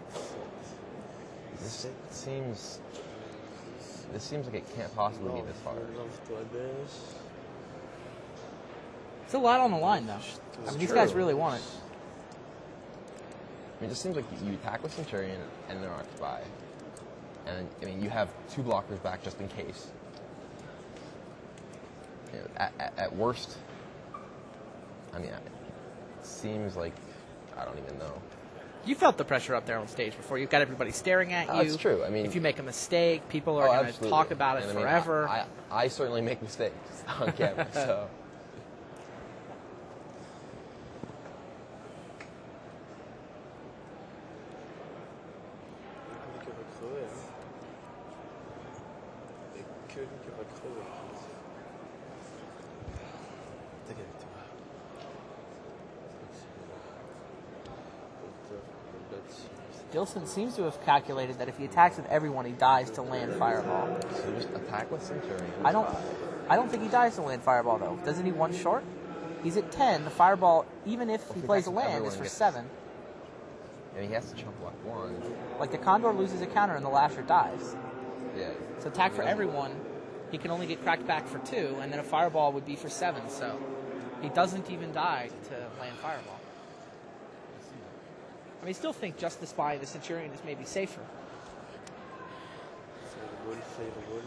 This seems like it can't possibly be this hard. Lance-toi bêche. It's a lot on the line, though. I mean, these guys really want it. I mean, it just seems like you attack with Centurion and Neurox Spy. And, I mean, you have 2 blockers back just in case. You know, at worst, I mean, it seems like, I don't even know. You felt the pressure up there on stage before. You've got everybody staring at you. That's true. I mean, if you make a mistake, people are going to absolutely. talk about it And, I mean, forever. I certainly make mistakes on camera, so. Lui qui va crever, hein. Et que lui qui va crever. T'as gagné, toi. Gilson seems to have calculated that if he attacks with everyone, he dies to land fireball. So just attack with Centurion. I don't think he dies to land fireball though. Doesn't he one short? He's at 10. The fireball, even if he plays a land, is for 7. And he has to chump block 1. Like the Condor loses a counter and the Lasher dies. Yeah. So attack for everyone, he can only get cracked back for 2, and then a fireball would be for 7. So he doesn't even die to land fireball. I mean, I still think just the Spy and the Centurion is maybe safer. Fireball.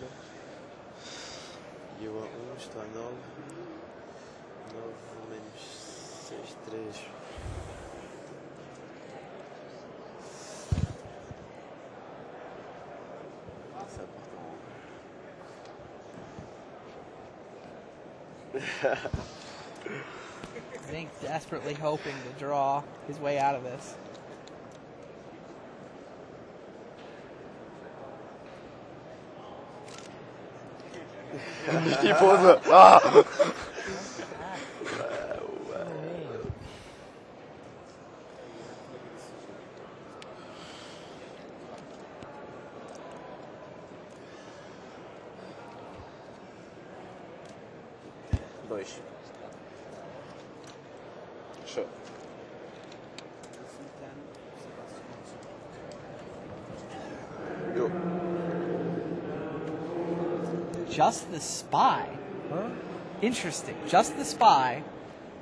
Eu a 1, estou a 9. 9 menos 6, 3. Zink desperately hoping to draw his way out of this. Il pose. Ah! Dois. Show. Go. Just the Spy. Huh? Interesting. Just the Spy.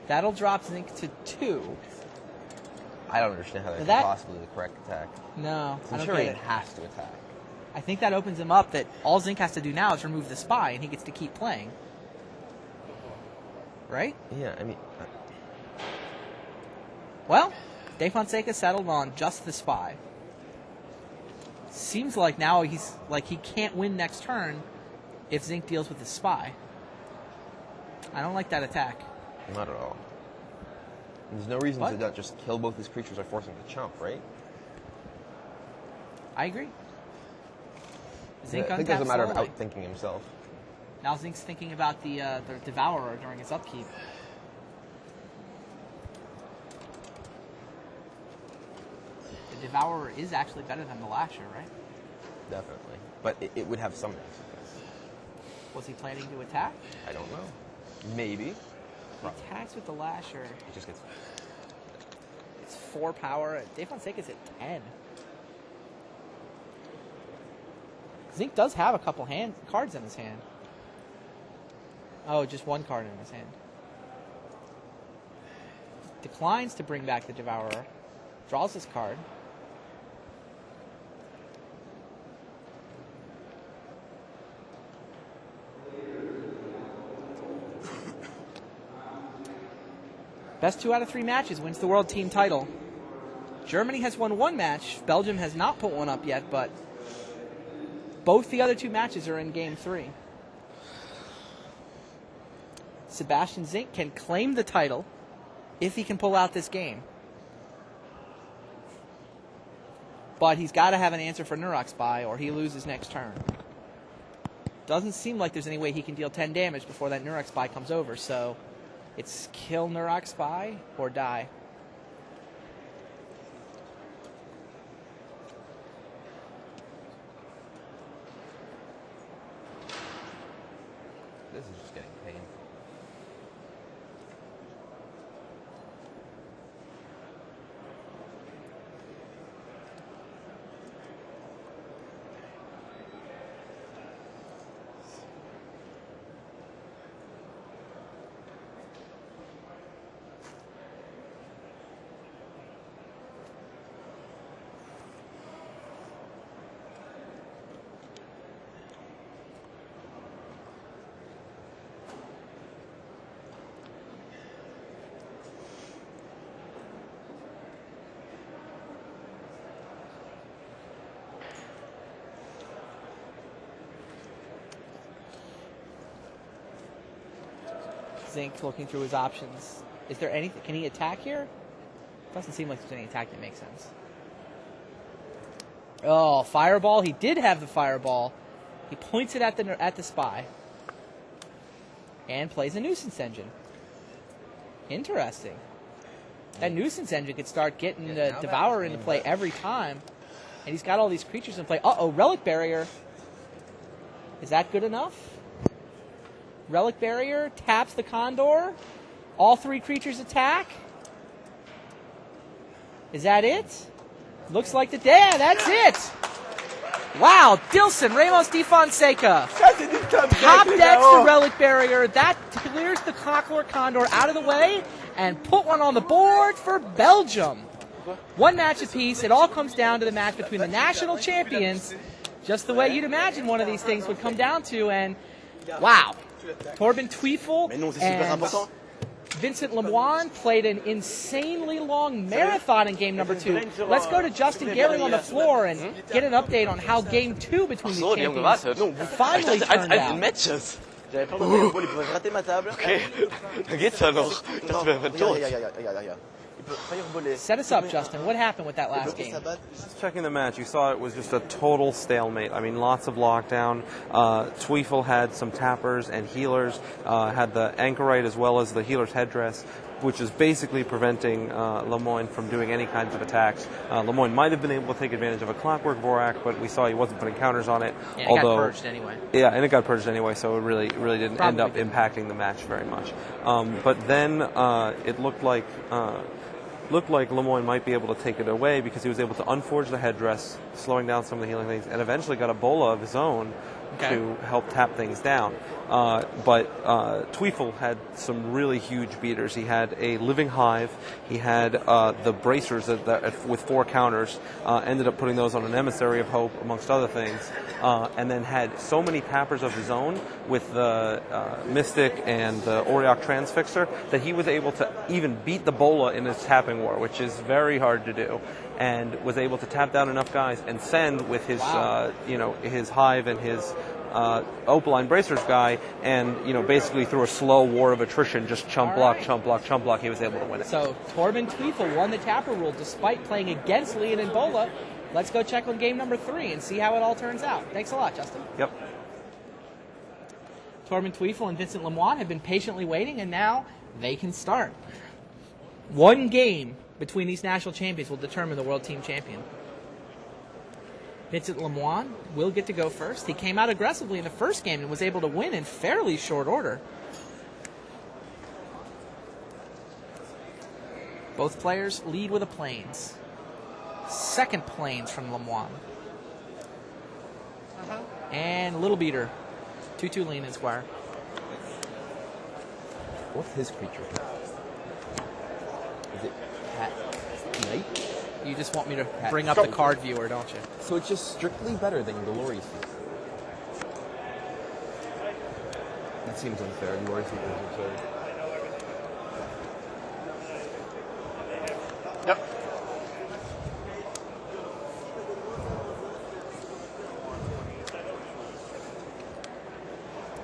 That'll drop Zink to 2. I don't understand how that That- could possibly be the correct attack. No, I don't get Centurion it. has to attack. I think that opens him up that all Zink has to do now is remove the Spy and he gets to keep playing. Right? Yeah, I mean, Well, De Fonseca settled on just the Spy. Seems like now he's like he can't win next turn if Zink deals with the spy. I don't like that attack. Not at all. There's no reason to not just kill both these creatures or force them to chump, right? I agree. Zink I think there's a matter of slowly. outthinking himself. Now Zink's thinking about the Devourer during his upkeep. The Devourer is actually better than the Lasher, right? Definitely. But it would have some uses. Was he planning to attack? I don't know. Maybe. He attacks with the Lasher. It just gets... It's 4 power. Dave Fonseca's at 10. Zink does have a couple cards in his hand. Oh, just 1 card in his hand. Declines to bring back the Devourer. Draws his card. Best 2 out of 3 matches wins the world team title. Germany has won 1 match. Belgium has not put one up yet, but both the other 2 matches are in Game 3. Sebastian Zink can claim the title if he can pull out this game. But he's got to have an answer for Nurok Spy or he loses next turn. Doesn't seem like there's any way he can deal 10 damage before that Nurok Spy comes over, so it's kill Nurok Spy or die. This is just getting painful. Zink looking through his options. Is there anything? Can he attack here? Doesn't seem like there's any attack that makes sense. Oh, Fireball. He did have the Fireball. He points it at the spy. And plays a Nuisance Engine. Interesting. That Nuisance Engine could start getting the Devourer into play every time. And he's got all these creatures in play. Uh-oh, Relic Barrier. Is that good enough? Relic Barrier taps the Condor. All 3 creatures attack. Is that it? Looks like that's it. Wow, Dilson, Ramos Di Fonseca. Top decks the Relic Barrier. That clears the Clockwork Condor out of the way and put one on the board for Belgium. 1 match apiece. It all comes down to the match between the national champions. Just the way you'd imagine one of these things would come down to. And wow. Torben Tweefel and Vincent Lemoine played an insanely long marathon in game number 2. Let's go to Justin Gehring on the floor and get an update on how game 2 between the champions finally turned out. Matches. J'avais pas le bol, il pouvait gratter ma table. Okay, dann geht's ja noch. Das wäre tot. Ja. Il peut fireballer. Set us up, Justin. What happened with that last game? Just checking the match, you saw it was just a total stalemate. I mean, lots of lockdown. Tweefel had some tappers and healers, had the anchorite as well as the healer's headdress, which is basically preventing Lemoine from doing any kinds of attacks. Lemoine might have been able to take advantage of a Clockwork Vorak, but we saw he wasn't putting counters on it. And it got purged anyway. Yeah, and it got purged anyway, so it really didn't end up impacting the match very much. But then it looked like Lemoine might be able to take it away because he was able to unforge the headdress, slowing down some of the healing things, and eventually got a bola of his own to help tap things down. But Tweefel had some really huge beaters. He had a Living Hive. He had the Bracers with 4 counters. Ended up putting those on an Emissary of Hope, amongst other things. And then had so many tappers of his own with the Mystic and the Auriok Transfixer that he was able to even beat the Bola in his tapping war, which is very hard to do. And was able to tap down enough guys and send with his, his Hive and his Opaline Bracer's guy, and basically through a slow war of attrition, just chump block, chump block, chump block, he was able to win it. So Torben Tweefel won the Tapper rule despite playing against Leon and Bola. Let's go check on game number 3 and see how it all turns out. Thanks a lot, Justin. Yep. Torben Tweefel and Vincent Lemoine have been patiently waiting, and now they can start. One game between these national champions will determine the world team champion. Vincent Lemoine will get to go first. He came out aggressively in the first game and was able to win in fairly short order. Both players lead with a plains. Second plains from Lemoine. And Little Beater. 2-2 lean in square. What's his creature? Is it Cat Knight? You just want me to bring up the card viewer, don't you? So it's just strictly better than Glorious Seekers. That seems unfair. Glorious Seekers is absurd. Yep.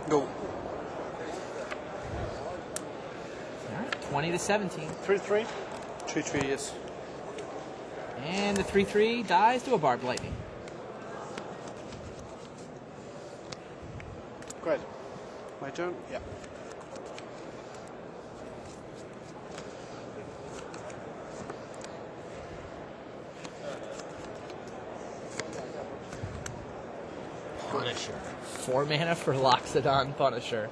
Go. All right, 20-17. 3-3. 3-3, yes. And the 3-3 dies to a Barbed Lightning. Great. My turn? Yeah. Punisher. 4 mana for Loxodon Punisher.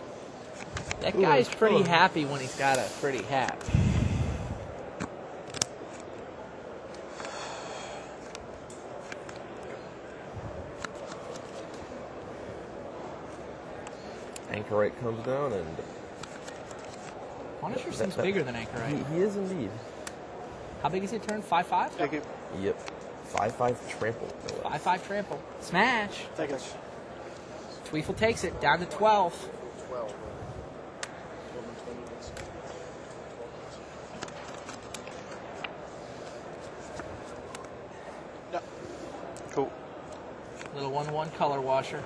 That guy's pretty happy when he's got a pretty hat. Anchorite comes down and... Punisher seems bigger than Anchorite. He is indeed. How big is it turn? 5/5? Thank you. Yep. 5/5 trample. 5/5 trample. Smash. Thank you. Tweefel takes it down to 12. Yeah. Cool. Little 1/1 color washer.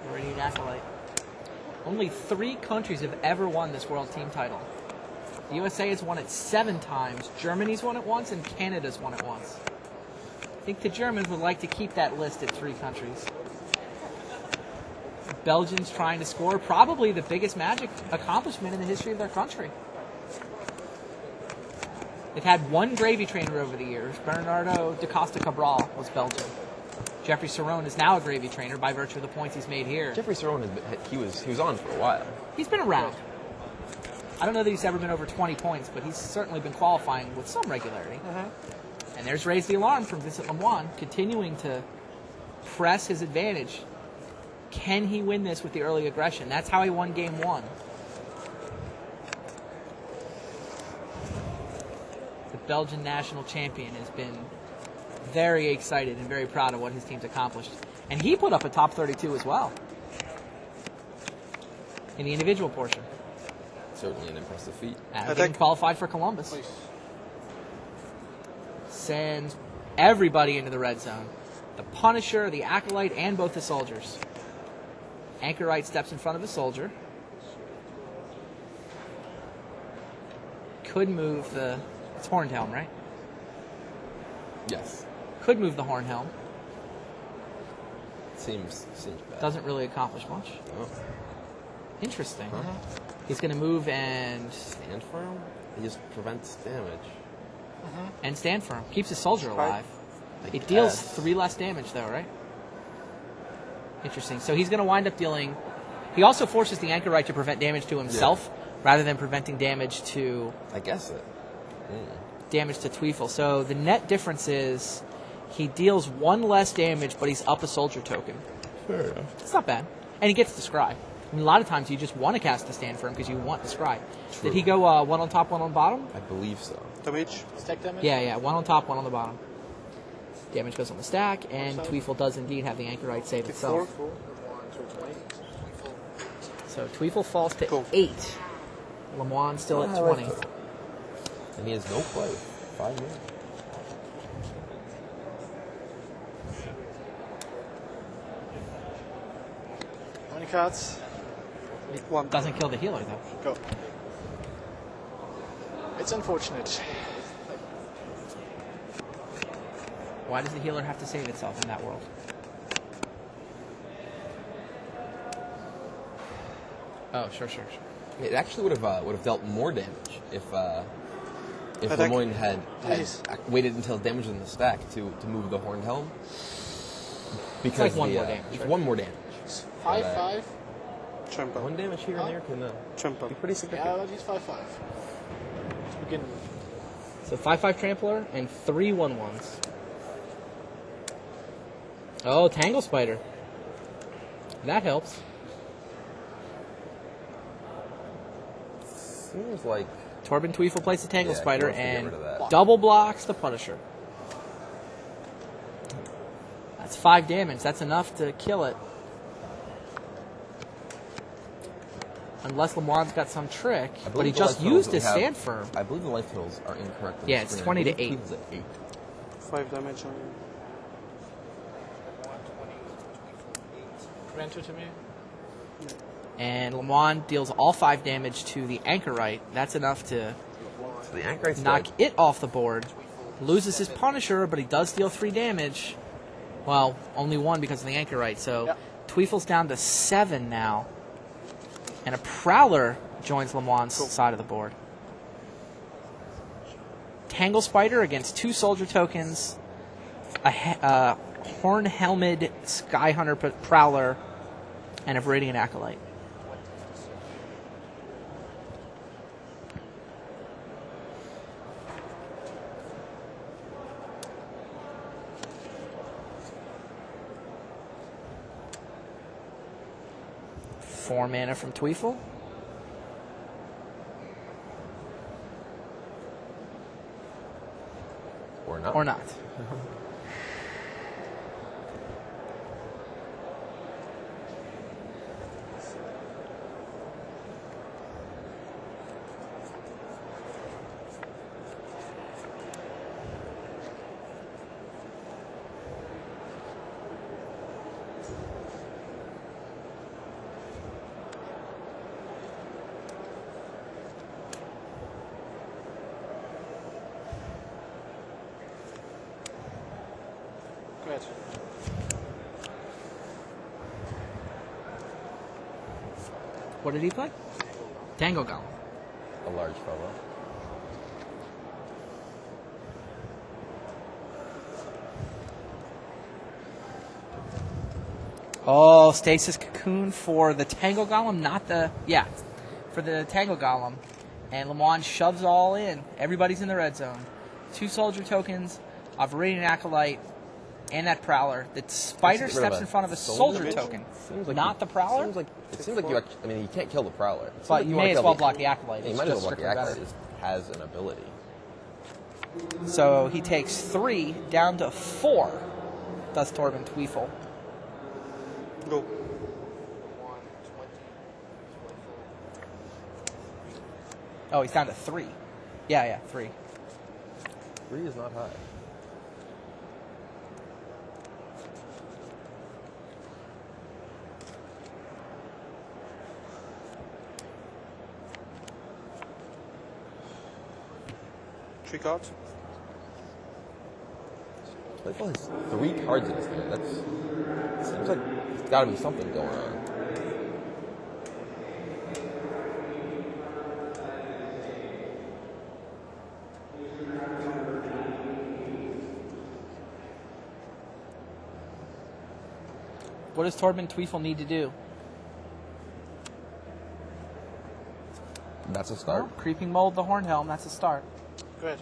Meridian Acolyte. Only 3 countries have ever won this world team title. The USA has won it 7 times, Germany's won it once, and Canada's won it once. I think the Germans would like to keep that list at 3 countries. Belgium's trying to score probably the biggest Magic accomplishment in the history of their country. They've had 1 gravy trainer over the years. Bernardo da Costa Cabral was Belgium. Jeffrey Cerrone is now a gravy trainer by virtue of the points he's made here. Jeffrey Cerrone, he was on for a while. He's been around. I don't know that he's ever been over 20 points, but he's certainly been qualifying with some regularity. And there's Raise the Alarm from Vincent Lemoine, continuing to press his advantage. Can he win this with the early aggression? That's how he won game 1. The Belgian national champion has been very excited and very proud of what his team's accomplished. And he put up a top 32 as well in the individual portion. Certainly an impressive feat. Getting qualified for Columbus. Sends everybody into the red zone. The Punisher, the Acolyte, and both the soldiers. Anchorite steps in front of the soldier. Could move the... It's Horned Helm, right? Yes. Could move the Horned Helm. Seems bad. Doesn't really accomplish much. Oh. Interesting. He's going to move and... Stand firm? He just prevents damage. And stand firm. Keeps his soldier alive. I It deals guess. 3 less damage, though, right? Interesting. So he's going to wind up dealing... He also forces the Anchorite to prevent damage to himself rather than preventing damage to... I guess it. Damage to Tweefel. So the net difference is he deals 1 less damage, but he's up a soldier token. Fair enough. It's not bad. And he gets the Scry. I mean, a lot of times you just want to cast the stand firm because you want the Scry. True. Did he go 1 on top, 1 on bottom? I believe so. Damage? Stack damage? Yeah, 1 on top, 1 on the bottom. Damage goes on the stack, and Tweefel does indeed have the Anchorite save itself. So Tweefel falls to 8. Lemoine still at 20. And he has no play. 5 minutes. cards. One. Doesn't kill the healer, though. Go. It's unfortunate. Why does the healer have to save itself in that world? Oh, sure. It actually would have dealt more damage if Attack. Lemoyne had Please. waited until damage was in the stack to move the Horned Helm. Because like one more damage, It's right? one more damage. 5/5. Trample. One damage here and there can Trample. be pretty Yeah, significant. I'll use 5/5. To begin with. So 5/5 Trampler and 3 1/1s. Oh, Tangle Spider. That helps. Seems like Torben Tweefel plays the Tangle Yeah, he Spider wants to get and rid of that. double blocks the Punisher. That's 5 damage. That's enough to kill it. Unless Lemoine's got some trick, I but believe he the just life totals used that his we have- stand firm. I believe the life totals are incorrect. on Yeah, the it's screen. 20 to I believe 8. Tweefel's at 8. 5 damage on you. Renter to me. And Lemoine deals all 5 damage to the Anchorite. That's enough to So the Anchorite's knock dead. it off the board. Loses his Punisher, but he does deal 3 damage. Well, only 1 because of the Anchorite. So Yep. Tweefel's down to 7 now. And a Prowler joins Lemoine's side of the board. Tangle Spider against 2 soldier tokens, a horn-helmeted Skyhunter Prowler, and a Viridian Acolyte. Four mana from Tweefel. Or not. Or not. Great. What did he play? Tango Golem. A large fellow. Oh, Stasis Cocoon for the Tango Golem, not the... Yeah, for the Tango Golem. And Lemoine shoves all in. Everybody's in the red zone. 2 soldier tokens, a Viridian Acolyte, and that Prowler. The Spider Let's get rid of steps a in front of a soldier soldier token? token. Like Not the Prowler? It seems like you actually... I mean, you can't kill the Prowler. It seems But like you wanna may as kill well block the Acolyte. Yeah, you It's might as just well block the strictly Acolyte. better. It has an ability. So he takes 3 down to 4. Does Torben Tweefel. Go. Oh, he's down to 3. Yeah, 3. 3 is not high. Three cards. Playful has 3 cards in his hand. That's... Seems like there's got to be something going on. What does Torben Tweefel need to do? That's a start. Well, creeping mold the Hornhelm, that's a start. Great.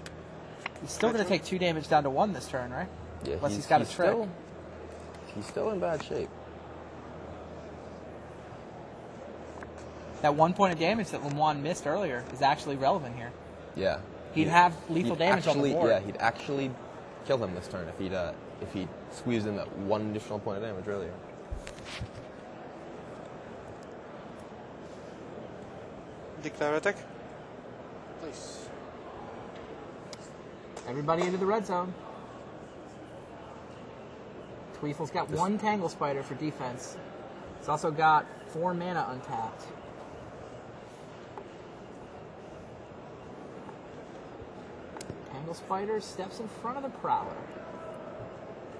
He's still going to take 2 damage down to 1 this turn, right? Yeah, Unless he's got a trick. He's still in bad shape. That 1 point of damage that Lemoine missed earlier is actually relevant here. Yeah. He'd have lethal damage on the board. Yeah, he'd actually kill him this turn if he'd squeezed in that 1 additional point of damage earlier. Declare attack. Please. Everybody into the red zone. Tweefel's got 1 Tangle Spider for defense. He's also got 4 mana untapped. Tangle Spider steps in front of the Prowler.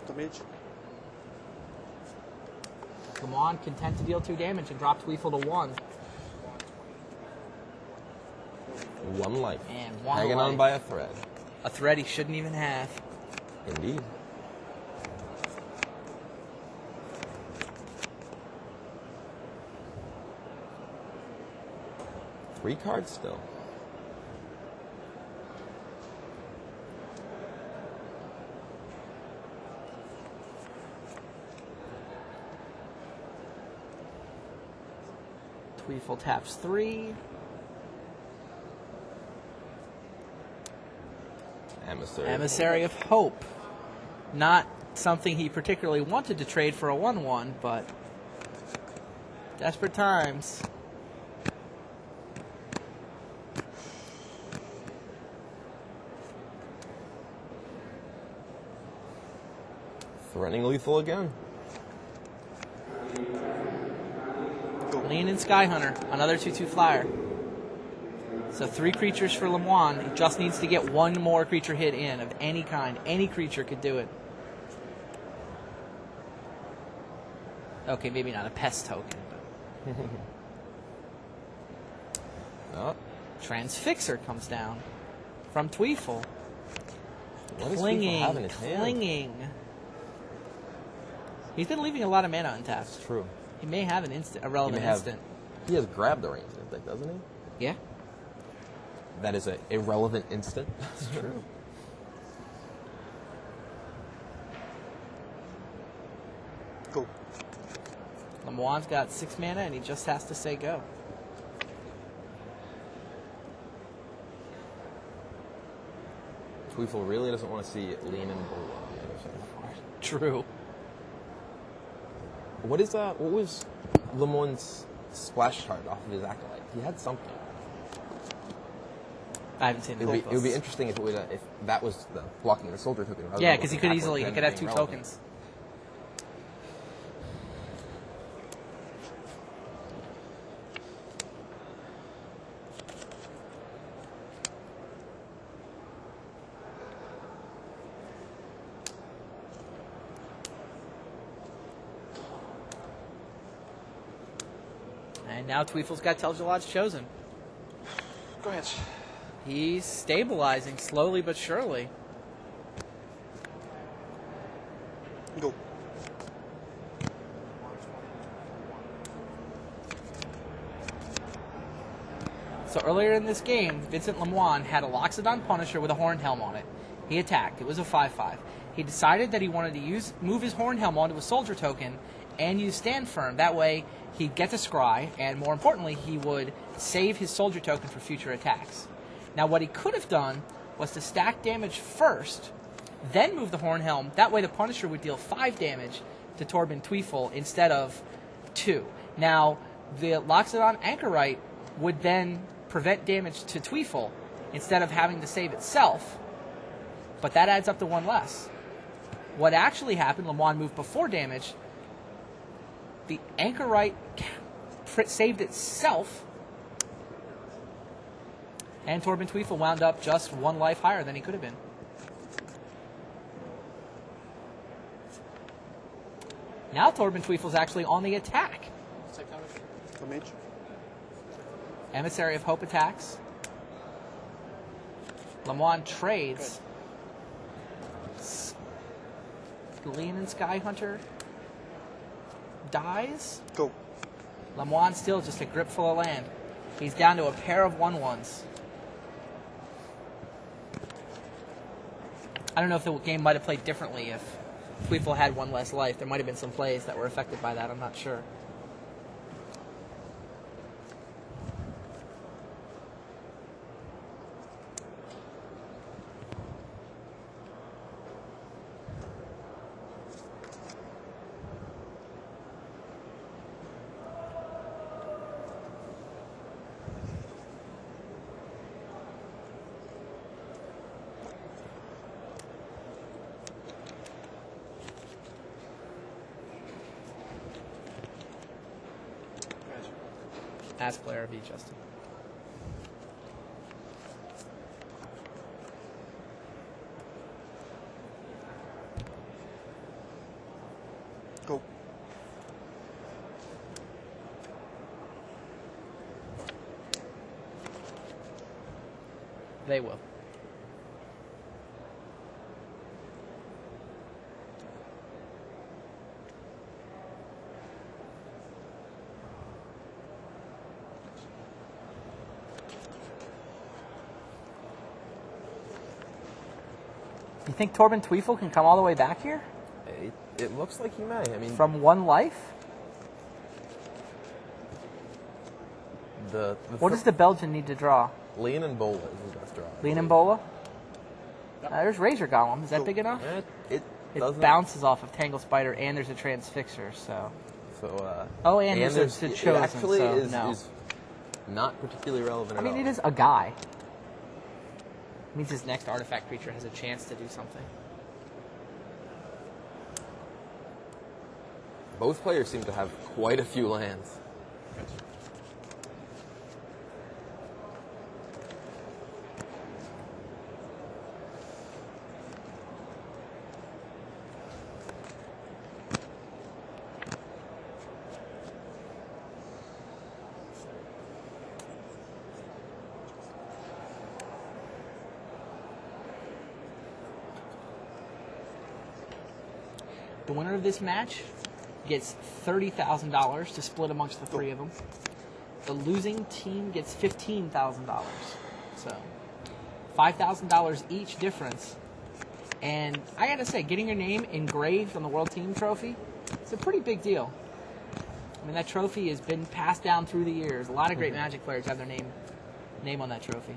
Damage. Lamont content to deal 2 damage and drop Tweefel to 1. 1 life. And 1 Hanging life. on by a thread. A thread he shouldn't even have. Indeed. Three cards still. Tweefel taps 3. Emissary of Hope. Not something he particularly wanted to trade for a 1/1, but desperate times. Threatening lethal again. Lean and Skyhunter, another 2/2 flyer. So 3 creatures for Lemoine. He just needs to get 1 more creature hit in of any kind. Any creature could do it. Okay, maybe not a pest token. Oh. Transfixer comes down from Tweefel. What does Tweefel have in his hand? Clinging. He's been leaving a lot of mana untapped. It's true. He may have a relevant instant. He has grabbed the range in his deck, doesn't he? Yeah. That is an irrelevant instant. That's true. Go. Lemoine's got 6 mana and he just has to say go. Tweefel really doesn't want to see Lean and Bull on the other side. True. What was Lemoine's splash card off of his Acolyte? He had something. I haven't seen the It would be interesting if that was the blocking the soldier token. Yeah, because he could have 2 tokens. And now Tweefel's got Tel'Jallad's Chosen. Go ahead. He's stabilizing slowly but surely. Go. So earlier in this game, Vincent Lemoine had a Loxodon Punisher with a Horned Helm on it. He attacked. It was a 5/5. He decided that he wanted to move his Horned Helm onto a soldier token and use Stand Firm. That way, he'd get to scry, and more importantly, he would save his soldier token for future attacks. Now, what he could have done was to stack damage first, then move the Horned Helm. That way, the Punisher would deal 5 damage to Torben Tweefel instead of 2. Now, the Loxodon Anchorite would then prevent damage to Tweefel instead of having to save itself, but that adds up to 1 less. What actually happened, Lemoine moved before damage. The Anchorite saved itself, and Torben Tweefel wound up just 1 life higher than he could have been. Now Torben Tweefel's actually on the attack. Damage. Emissary of Hope attacks. Lemoine trades. Lean and Skyhunter dies. Go. Lemoine still just a grip full of land. He's down to a pair of 1/1s. I don't know if the game might have played differently if Tweefel had 1 less life. There might have been some plays that were affected by that. I'm not sure. As player B, Justin. Go. They will. You think Torben Tweefel can come all the way back here? It looks like he may. I mean, From one life? What does the Belgian need to draw? Lean and Bola is his best draw. Lean and Bola? There's Razor Golem. Is that big enough? It It bounces off of Tangle Spider, and there's a Transfixer, so... and there's a Chosen, it actually so is no. not particularly relevant I mean, at all. it is a guy. It means his next artifact creature has a chance to do something. Both players seem to have quite a few lands. The winner of this match gets $30,000 to split amongst the three of them. The losing team gets $15,000. So, $5,000 each difference. And I gotta say, getting your name engraved on the World Team Trophy, it's a pretty big deal. I mean, that trophy has been passed down through the years. A lot of great Magic players have their name on that trophy.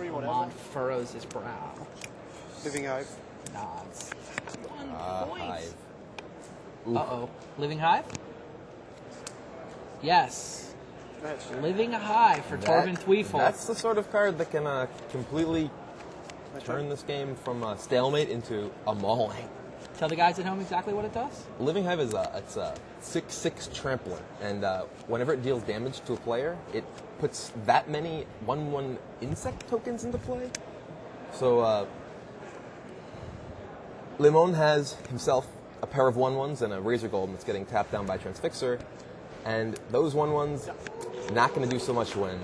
Lamont furrows his brow. Living Hive. Nods. 1 point. Hive. Uh-oh. Living Hive? Yes. Match. Living Hive for Torben Tweefel. That's the sort of card that can completely turn this game from a stalemate into a mauling. Tell the guys at home exactly what it does. Living Hive is it's a 6/6 trampler, and whenever it deals damage to a player, it puts that many 1/1 insect tokens into play. So Limon has himself a pair of 1/1s and a Razor Golem that's getting tapped down by Transfixer, and those 1/1s not going to do so much when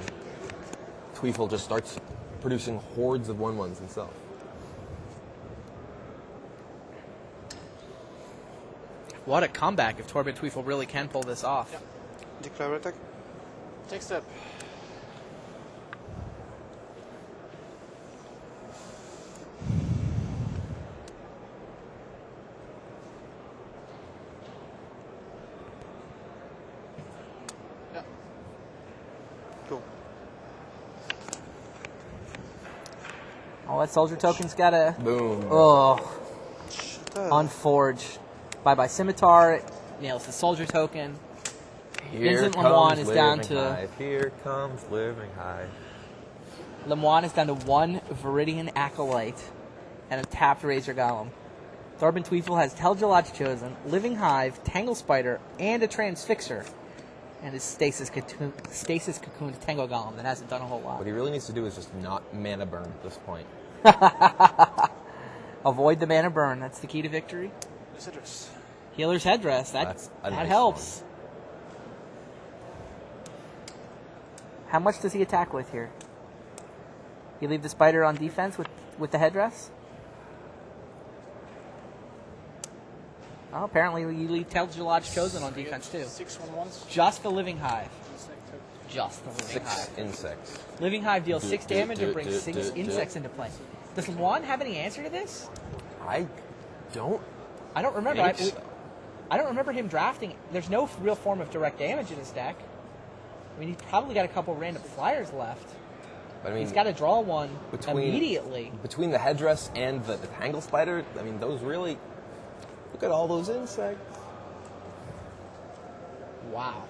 Tweefel just starts producing hordes of 1/1s himself. What a comeback if Torben Tweefel really can pull this off. Declare attack. Take step. Go. Oh, that soldier token's got a... Boom. Oh. Unforge. Bye-bye Scimitar. Nails the soldier token. Here Vincent comes Lemoine is down Living to... Hive. Here comes Living Hive. Lemoine is down to one Viridian Acolyte and a tapped Razor Golem. Torben Tweefel has Telgelot's Chosen, Living Hive, Tangle Spider, and a Transfixer. And his Stasis Cocooned Tango Golem that hasn't done a whole lot. What he really needs to do is just not mana burn at this point. Avoid the mana burn. That's the key to victory. Citrus. Healer's Headdress. That's a that nice helps. How much does he attack with here? You leave the spider on defense with the headdress? Oh, apparently you leave Telgelot's Chosen on defense too. 6 1/1s. Just the Living Hive. Just the Living 6 Hive. insects. Living Hive deals 6 damage and brings 6 insects into play. Does Juan have any answer to this? I don't. I don't remember. think so. I don't remember him drafting. There's no real form of direct damage in his deck. I mean, he's probably got a couple random flyers left. But I mean, He's got to draw one between- immediately. between the headdress and the Tangle Spider, I mean, those really. Look at all those insects. Wow.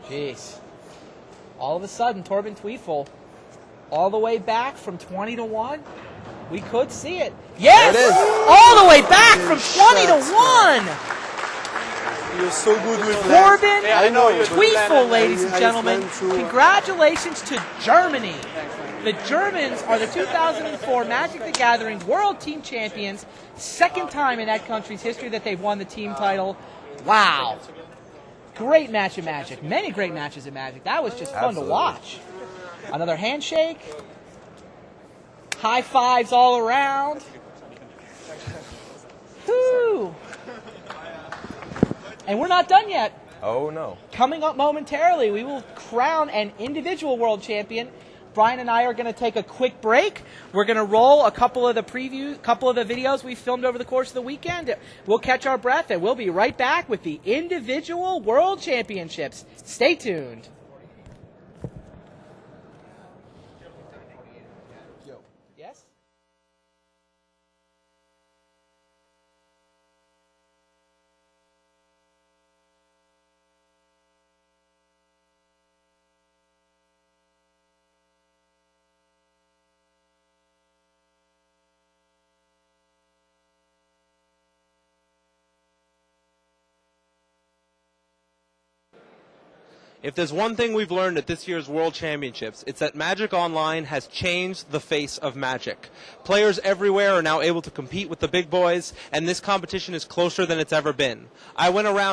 Jeez. All of a sudden, Torben Tweefel, all the way back from 20-1. We could see it. Yes! There it is. All the way back from 20-1. You're so good with that. Torben Yeah, I know you. Tweefel, ladies and I gentlemen. plan to- Congratulations to Germany. The Germans are the 2004 Magic the Gathering World Team Champions. Second time in that country's history that they've won the team title. Wow. Great match of Magic. Many great matches of Magic. That was just fun Absolutely. to watch. Another handshake. High fives all around. Whew. And we're not done yet. Oh no. Coming up momentarily, we will crown an individual world champion. Brian and I are going to take a quick break. We're going to roll a couple of the videos we filmed over the course of the weekend. We'll catch our breath, and we'll be right back with the individual world championships. Stay tuned. Yes? If there's one thing we've learned at this year's World Championships, it's that Magic Online has changed the face of Magic. Players everywhere are now able to compete with the big boys, and this competition is closer than it's ever been. I went around